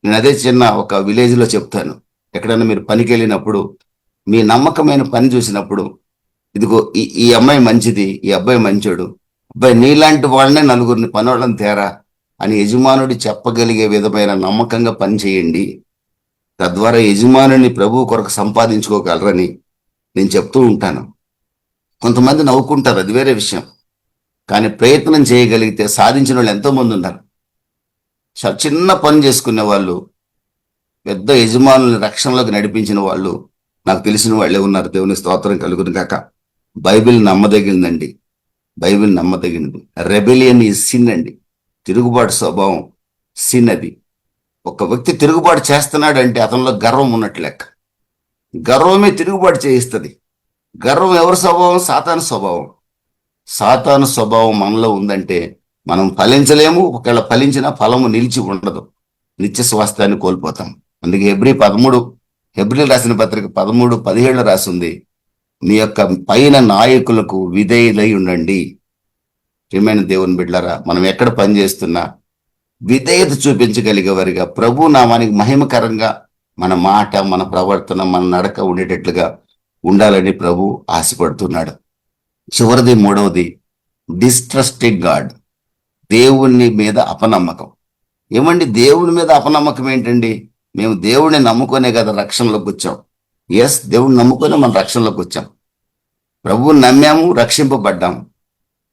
నేను అదే చిన్న ఒక విలేజ్లో చెప్తాను. ఎక్కడైనా మీరు పనికి వెళ్ళినప్పుడు, మీ నమ్మకమైన పని చూసినప్పుడు, ఇదిగో ఈ అమ్మాయి మంచిది, ఈ అబ్బాయి మంచోడు, అబ్బాయి నీలాంటి వాళ్ళనే నలుగురిని పనోళ్ళని తేరా అని యజమానుడు చెప్పగలిగే విధమైన నమ్మకంగా పని చేయండి. తద్వారా యజమానుని ప్రభువు కొరకు సంపాదించుకోగలరని నేను చెప్తూ ఉంటాను. కొంతమంది నవ్వుకుంటారు, అది వేరే విషయం. కానీ ప్రయత్నం చేయగలిగితే సాధించిన వాళ్ళు ఎంతోమంది ఉన్నారు. చిన్న పని చేసుకునే వాళ్ళు, పెద్ద యజమానుల్ని రక్షణలోకి నడిపించిన వాళ్ళు నాకు తెలిసిన వాళ్ళే ఉన్నారు. దేవుని స్తోత్రం కలుగును గాక. బైబిల్ నమ్మదగినదండి, బైబిల్ నమ్మదగినది. రెబెలియన్ ఈ సిన్ అండి, తిరుగుబాటు స్వభావం సిన్. అది ఒక వ్యక్తి తిరుగుబాటు చేస్తున్నాడు అంటే అతనిలో గర్వం ఉన్నట్లు లెక్క. గర్వమే తిరుగుబాటు చేయిస్తుంది. గర్వం ఎవరి స్వభావం? సాతాను స్వభావం. సాతాను స్వభావం మనలో ఉందంటే మనం ఫలించలేము. ఒకవేళ ఫలించిన ఫలము నిలిచి ఉండదు. నిత్య స్వాస్థ్యాన్ని కోల్పోతాం. అందుకే హెబ్రీ రాసిన పత్రిక 13:17 రాసింది, మీ యొక్క పైన నాయకులకు విధేయులై ఉండండి. ప్రియమైన దేవుని బిడ్డలారా, మనం ఎక్కడ పని చేస్తున్నా విధేయత చూపించగలిగే వారిగా, ప్రభు నామానికి మహిమకరంగా మన మాట, మన ప్రవర్తన, మన నడక ఉండేటట్లుగా ఉండాలని ప్రభు ఆశపడుతున్నాడు. చివరిది, మూడవది, డిస్ట్రస్టింగ్ గాడ్. దేవుని మీద అపనమ్మకం. ఏమండి, దేవుని మీద అపనమ్మకం ఏంటండి? మేము దేవుడిని నమ్ముకునే కదా రక్షణలోకి వచ్చాం. ఎస్, దేవుడిని నమ్ముకునే మనం రక్షణలోకి వచ్చాం. ప్రభువుని నమ్మాము, రక్షింపబడ్డాము.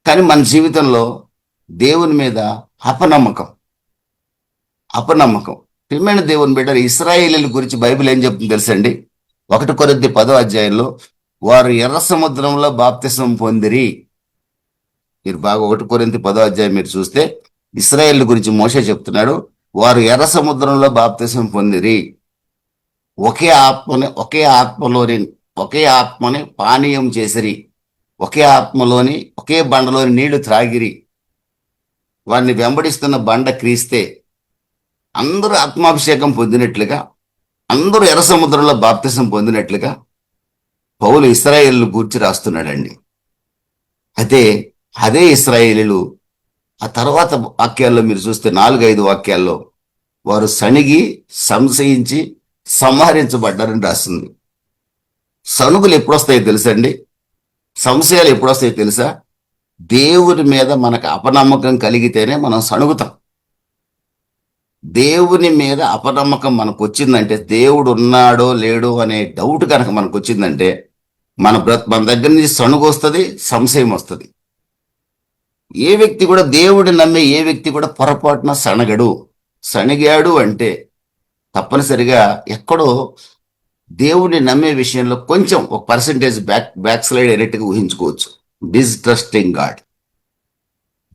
కానీ మన జీవితంలో దేవుని మీద అపనమ్మకం. ప్రియమైన దేవుని బిడ్డ, ఇశ్రాయేలీల గురించి బైబిల్ ఏం చెప్తుంది తెలుసండి? 1 కొరింథీ 10వ అధ్యాయంలో, వారు ఎర్ర సముద్రంలో బాప్తిసం పొందిరి. మీరు బాగా 1 కొరింథీ 10వ అధ్యాయం మీరు చూస్తే ఇశ్రాయేల్ గురించి మోషే చెప్తున్నాడు, వారు ఎర్ర సముద్రంలో బాప్తిసం పొందిరి, ఒకే ఆత్మని పానీయం చేసిరి, ఒకే బండలోని నీళ్లు త్రాగిరి. వారిని వెంబడిస్తున్న బండ క్రీస్తే. అందరూ ఆత్మాభిషేకం పొందినట్లుగా, అందరూ ఎర్ర సముద్రంలో బాప్తిసం పొందినట్లుగా పౌలు ఇశ్రాయేలు గూర్చి రాస్తున్నాడండి. అయితే అదే ఇశ్రాయేలీలు ఆ తర్వాత వాక్యాల్లో మీరు చూస్తే 4-5 వాక్యాల్లో వారు సణిగి, సంశయించి, సంహరించబడ్డారని రాస్తుంది. సణుగులు ఎప్పుడొస్తాయో తెలుసండి? సంశయాలు ఎప్పుడొస్తాయో తెలుసా? దేవుని మీద మనకు అపనమ్మకం కలిగితేనే మనం సణుగుతాం. దేవుని మీద అపనమ్మకం మనకు వచ్చిందంటే, దేవుడు ఉన్నాడో లేడో అనే డౌట్ కనుక మనకు వచ్చిందంటే, మన దగ్గర నుంచి సణుగు వస్తుంది, సంశయం వస్తుంది. ఏ వ్యక్తి కూడా, దేవుడిని నమ్మే ఏ వ్యక్తి కూడా పొరపాటున సణిగాడు అంటే తప్పనిసరిగా ఎక్కడో దేవుడిని నమ్మే విషయంలో కొంచెం ఒక పర్సెంటేజ్ బ్యాక్ స్లైడ్ అయినట్టుగా ఊహించుకోవచ్చు. డిస్ట్రస్టింగ్ గాడ్.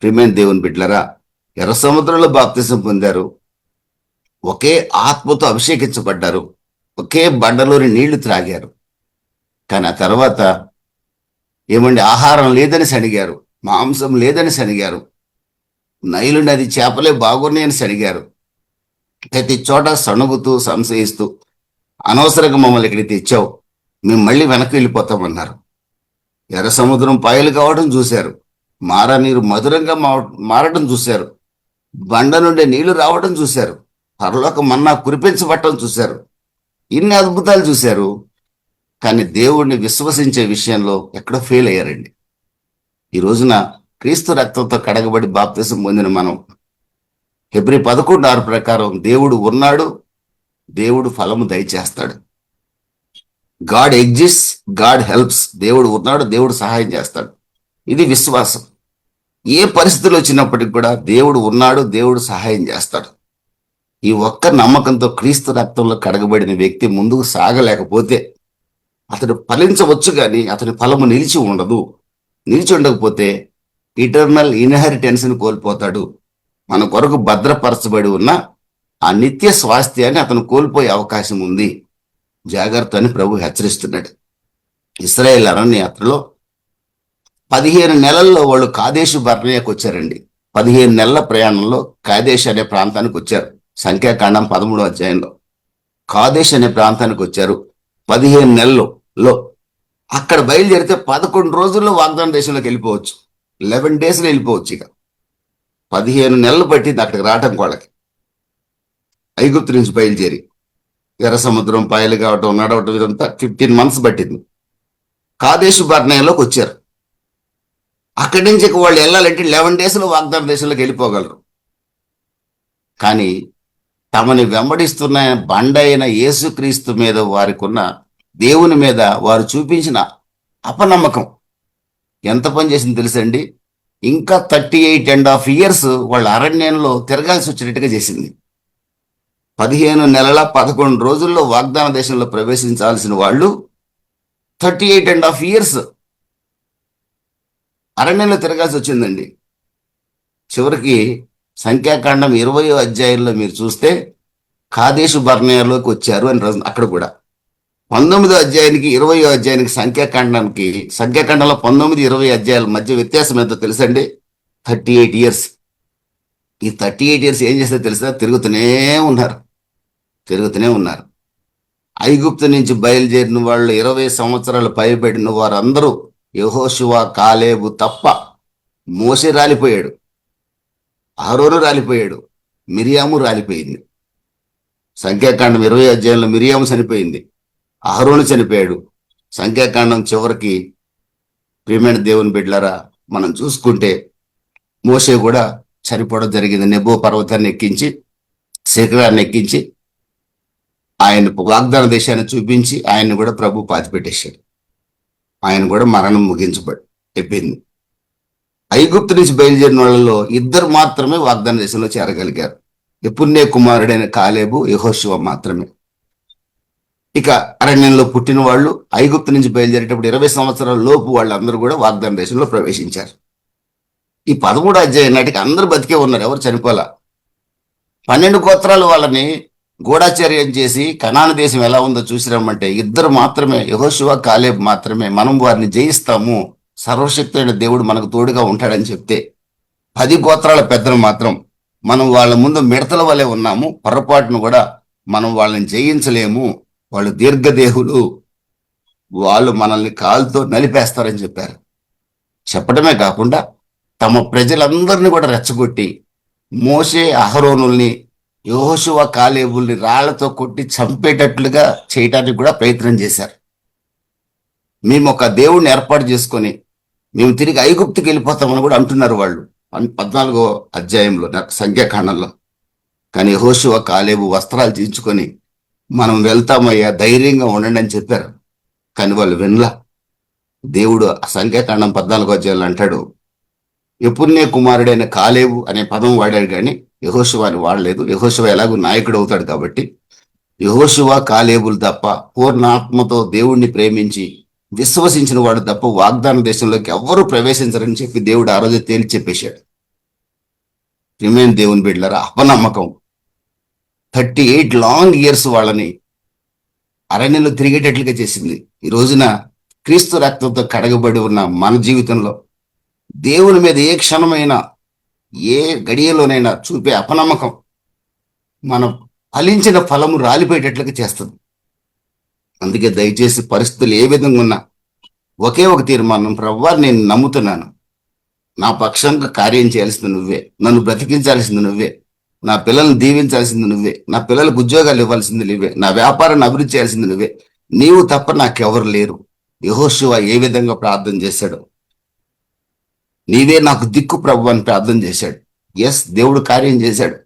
ప్రియమైన దేవుని బిడ్డలారా, ఎర్ర సముద్రంలో బాప్తిసం పొందారు, ఒకే ఆత్మతో అభిషేకించబడ్డారు, ఒకే బండలోని నీళ్లు త్రాగారు. కానీ ఆ తర్వాత ఏమండి, ఆహారం లేదని సణిగారు, మాంసం లేదని సణిగారు, నైలు నది చేపలే బాగున్నాయని సణిగారు. ప్రతి చోట సణుగుతూ, సంశయిస్తూ, అనవసరంగా మమ్మల్ని ఇక్కడికి తెచ్చావు, మేము మళ్ళీ వెనక్కి వెళ్ళిపోతామన్నారు. ఎర్ర సముద్రం పాయలు కావడం చూశారు, మారా నీరు మధురంగా మారడం చూశారు, బండ నుండి నీళ్లు రావడం చూశారు, పరలోక మన్నా కురిపించబట్టం చూశారు. ఇన్ని అద్భుతాలు చూశారు. కానీ దేవుణ్ణి విశ్వసించే విషయంలో ఎక్కడో ఫెయిల్ అయ్యారండి. ఈ రోజున క్రీస్తు రక్తంతో కడగబడి బాప్తిసం పొందిన మనం హెబ్రీ 11:6 ప్రకారం దేవుడు ఉన్నాడు, దేవుడు ఫలము దయచేస్తాడు. God exist, God helps. దేవుడు ఉన్నాడు, దేవుడు సహాయం చేస్తాడు. ఇది విశ్వాసం. ఏ పరిస్థితులు వచ్చినప్పటికి కూడా దేవుడు ఉన్నాడు, దేవుడు సహాయం చేస్తాడు. ఈ ఒక్క నమ్మకంతో క్రీస్తు రక్తంలో కడగబడిన వ్యక్తి ముందుకు సాగలేకపోతే అతడు ఫలించవచ్చు, కానీ అతని ఫలము నిలిచి ఉండదు. నిలిచి ఉండకపోతే ఇటర్నల్ ఇన్హెరిటెన్స్ని కోల్పోతాడు. మన కొరకు భద్రపరచబడి ఉన్న ఆ నిత్య స్వాస్థ్యాన్ని అతను కోల్పోయే అవకాశం ఉంది. జాగ్రత్త అని ప్రభు హెచ్చరిస్తున్నాడు. ఇశ్రాయేల్ అరణ్యయాత్రలో 15 నెలల్లో వాళ్ళు కాదేశు బర్నేకు వచ్చారండి. 15 నెలల ప్రయాణంలో కాదేశ్ అనే ప్రాంతానికి వచ్చారు. సంఖ్యాకాండం 13వ అధ్యాయంలో కాదేశ్ అనే ప్రాంతానికి వచ్చారు. 15 నెలల్లో అక్కడ బయలుదేరితే 11 రోజుల్లో వాగ్దాన దేశంలోకి వెళ్ళిపోవచ్చు. 11 డేస్లో వెళ్ళిపోవచ్చు. ఇక 15 నెలలు పట్టింది అక్కడికి రావటం. వాళ్ళకి ఐగుప్తు నుంచి బయలుదేరి ఎర్ర సముద్రం పాయలు కావటం, నడవటం, ఇదంతా 15 months పట్టింది. కాదేశు బర్నేలోకి వచ్చారు. అక్కడి నుంచి వాళ్ళు వెళ్ళాలంటే 11 డేస్లో వాగ్దాన దేశంలోకి వెళ్ళిపోగలరు. కానీ తమని వెంబడిస్తున్న బండ అయిన యేసుక్రీస్తు మీద వారికి ఉన్న, దేవుని మీద వారు చూపించిన అపనమ్మకం ఎంత పని చేసింది తెలుసండి? ఇంకా 38.5 years వాళ్ళ అరణ్యంలో తిరగాల్సి వచ్చినట్టుగా చేసింది. 15 నెలల 11 రోజుల్లో వాగ్దాన దేశంలో ప్రవేశించాల్సిన వాళ్ళు 38.5 years అరణ్యంలో తిరగాల్సి వచ్చిందండి. చివరికి సంఖ్యాకాండం 20వ అధ్యాయంలో మీరు చూస్తే కాదేశు బర్నేలోకి వచ్చారు అని అక్కడ కూడా 19వ అధ్యాయానికి 20వ అధ్యాయానికి సంఖ్యాకాండంలో 19, 20 అధ్యాయాల మధ్య వ్యత్యాసం ఎంతో తెలుసండి? 38 years. ఈ 38 ఇయర్స్ ఏం చేస్తే తెలుసా? తిరుగుతూనే ఉన్నారు. ఐగుప్తు నుంచి బయలుదేరిన వాళ్ళు 20 సంవత్సరాలు పైబడిన వారందరూ యెహోషువ, కాలేబు తప్ప. మోషే రాలిపోయాడు, అహరోను రాలిపోయాడు, మిరియాము రాలిపోయింది. సంఖ్యాకాండం 20 అధ్యాయంలో మిరియాము చనిపోయింది, అహరోను చనిపోయాడు. సంఖ్యాకాండం చివరికి ప్రియమైన దేవుని బిడ్డలారా మనం చూసుకుంటే మోషే కూడా చనిపోవడం జరిగింది. నెబో పర్వతాన్ని ఎక్కించి, శిఖరాన్ని ఎక్కించి ఆయన వాగ్దాన దేశాన్ని చూపించి ఆయన్ని కూడా ప్రభు పాతిపెట్టేశాడు. ఆయన కూడా మరణం అయిపోయింది. ఐగుప్తు నుంచి బయలుదేరిన వాళ్ళలో 2 మాత్రమే వాగ్దాన దేశంలో చేరగలిగారు. యెఫున్నె కుమారుడైన కాలేబు, యెహోషువ మాత్రమే. ఇక అరణ్యంలో పుట్టిన వాళ్ళు ఐగుప్తు నుంచి బయలుదేరేటప్పుడు 20 సంవత్సరాల లోపు వాళ్ళందరూ కూడా వాగ్దాన దేశంలో ప్రవేశించారు. ఈ 13 అధ్యాయం నాటికి అందరూ బతికే ఉన్నారు, ఎవరు చనిపోలా. 12 గోత్రాలు వాళ్ళని గూఢాచర్యం చేసి కనాను దేశం ఎలా ఉందో చూసి రమ్మంటే 2 మాత్రమే, యెహోషువ, కాలేబు మాత్రమే మనం వారిని జయిస్తాము, సర్వశక్తుడైన దేవుడు మనకు తోడుగా ఉంటాడని చెప్తే 10 గోత్రాల పెద్దలు మాత్రం మనం వాళ్ళ ముందు మిడతల వలె ఉన్నాము, పొరపాటును కూడా మనం వాళ్ళని జయించలేము, వాళ్ళు దీర్ఘదేహులు, వాళ్ళు మనల్ని కాలుతో నలిపేస్తారని చెప్పారు. చెప్పడమే కాకుండా తమ ప్రజలందరినీ కూడా రెచ్చగొట్టి మోషే, అహరోనుల్ని, యెహోషువ, కాలేబుల్ని రాళ్లతో కొట్టి చంపేటట్లుగా చేయటానికి కూడా ప్రయత్నం చేశారు. మేము ఒక దేవుణ్ణి ఏర్పాటు చేసుకొని మేము తిరిగి ఐగుప్తుకి వెళ్ళిపోతామని కూడా అంటున్నారు వాళ్ళు 14వ అధ్యాయంలో సంఖ్యాకాండంలో. కానీ యెహోషువ, కాలేబు వస్త్రాలు చించుకొని మనం వెళ్తామయ్యా, ధైర్యంగా ఉండండి అని చెప్పారు. కానీ వాళ్ళు వినలా. దేవుడు సంఖ్యాకాండం 14వ అధ్యాయంలో అంటాడు, యెఫున్నె కుమారుడైన కాలేబు అనే పదం వాడాడు కానీ యెహోషువ అని వాడలేదు. యెహోషువ ఎలాగో నాయకుడు అవుతాడు కాబట్టి యెహోషువ, కాలేబులు తప్ప, పూర్ణాత్మతో దేవుణ్ణి ప్రేమించి విశ్వసించిన వాడు తప్ప వాగ్దాన దేశంలోకి ఎవ్వరూ ప్రవేశించరని చెప్పి దేవుడు ఆ రోజు తేల్చి చెప్పేశాడు. ప్రియమైన దేవుని బిడ్డలారా, అపనమ్మకం 38 లాంగ్ ఇయర్స్ వాళ్ళని అరణ్యంలో తిరిగేటట్లుగా చేసింది. ఈ రోజున క్రీస్తు రక్తంతో కడగబడి ఉన్న మన జీవితంలో దేవుని మీద ఏ క్షణమైనా, ఏ గడియలోనైనా చూపే అపనమ్మకం మన ఫలించిన ఫలము రాలిపోయేటట్లుగా చేస్తుంది. అందుకే దయచేసి పరిస్థితులు ఏ విధంగా ఉన్నా ఒకే ఒక తీర్మానం, ప్రభువా నేను నమ్ముతున్నాను, నా పక్షంగా కార్యం చేయాల్సింది నువ్వే, నన్ను బ్రతికించాల్సింది నువ్వే, నా పిల్లల్ని దీవించాల్సింది నువ్వే, నా పిల్లలకు ఉద్యోగాలు ఇవ్వాల్సింది నువ్వే, నా వ్యాపారాన్ని అభివృద్ధి చేయాల్సింది నువ్వే, నీవు తప్ప నాకెవరు లేరు. యెహోషువ ఏ విధంగా ప్రార్థన చేశాడు, నీవే నాకు దిక్కు ప్రభు అని ప్రార్థన చేశాడు. ఎస్, దేవుడు కార్యం చేశాడు.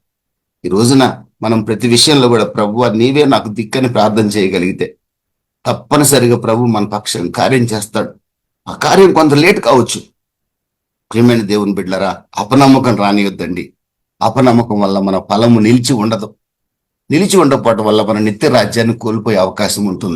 ఈ రోజున మనం ప్రతి విషయంలో కూడా ప్రభువా నీవే నాకు దిక్కని ప్రార్థన చేయగలిగితే తప్పనిసరిగా ప్రభు మన పక్షం కార్యం చేస్తాడు. ఆ కార్యం కొంత లేట్ కావచ్చు. ప్రియమైన దేవుని బిడ్డలారా, అపనమ్మకం రానియొద్దండి. అపనమ్మకం వల్ల మన ఫలము నిలిచి ఉండదు. నిలిచి ఉండకపోవటం వల్ల మన నిత్య రాజ్యాన్ని కోల్పోయే అవకాశం ఉంటుంది.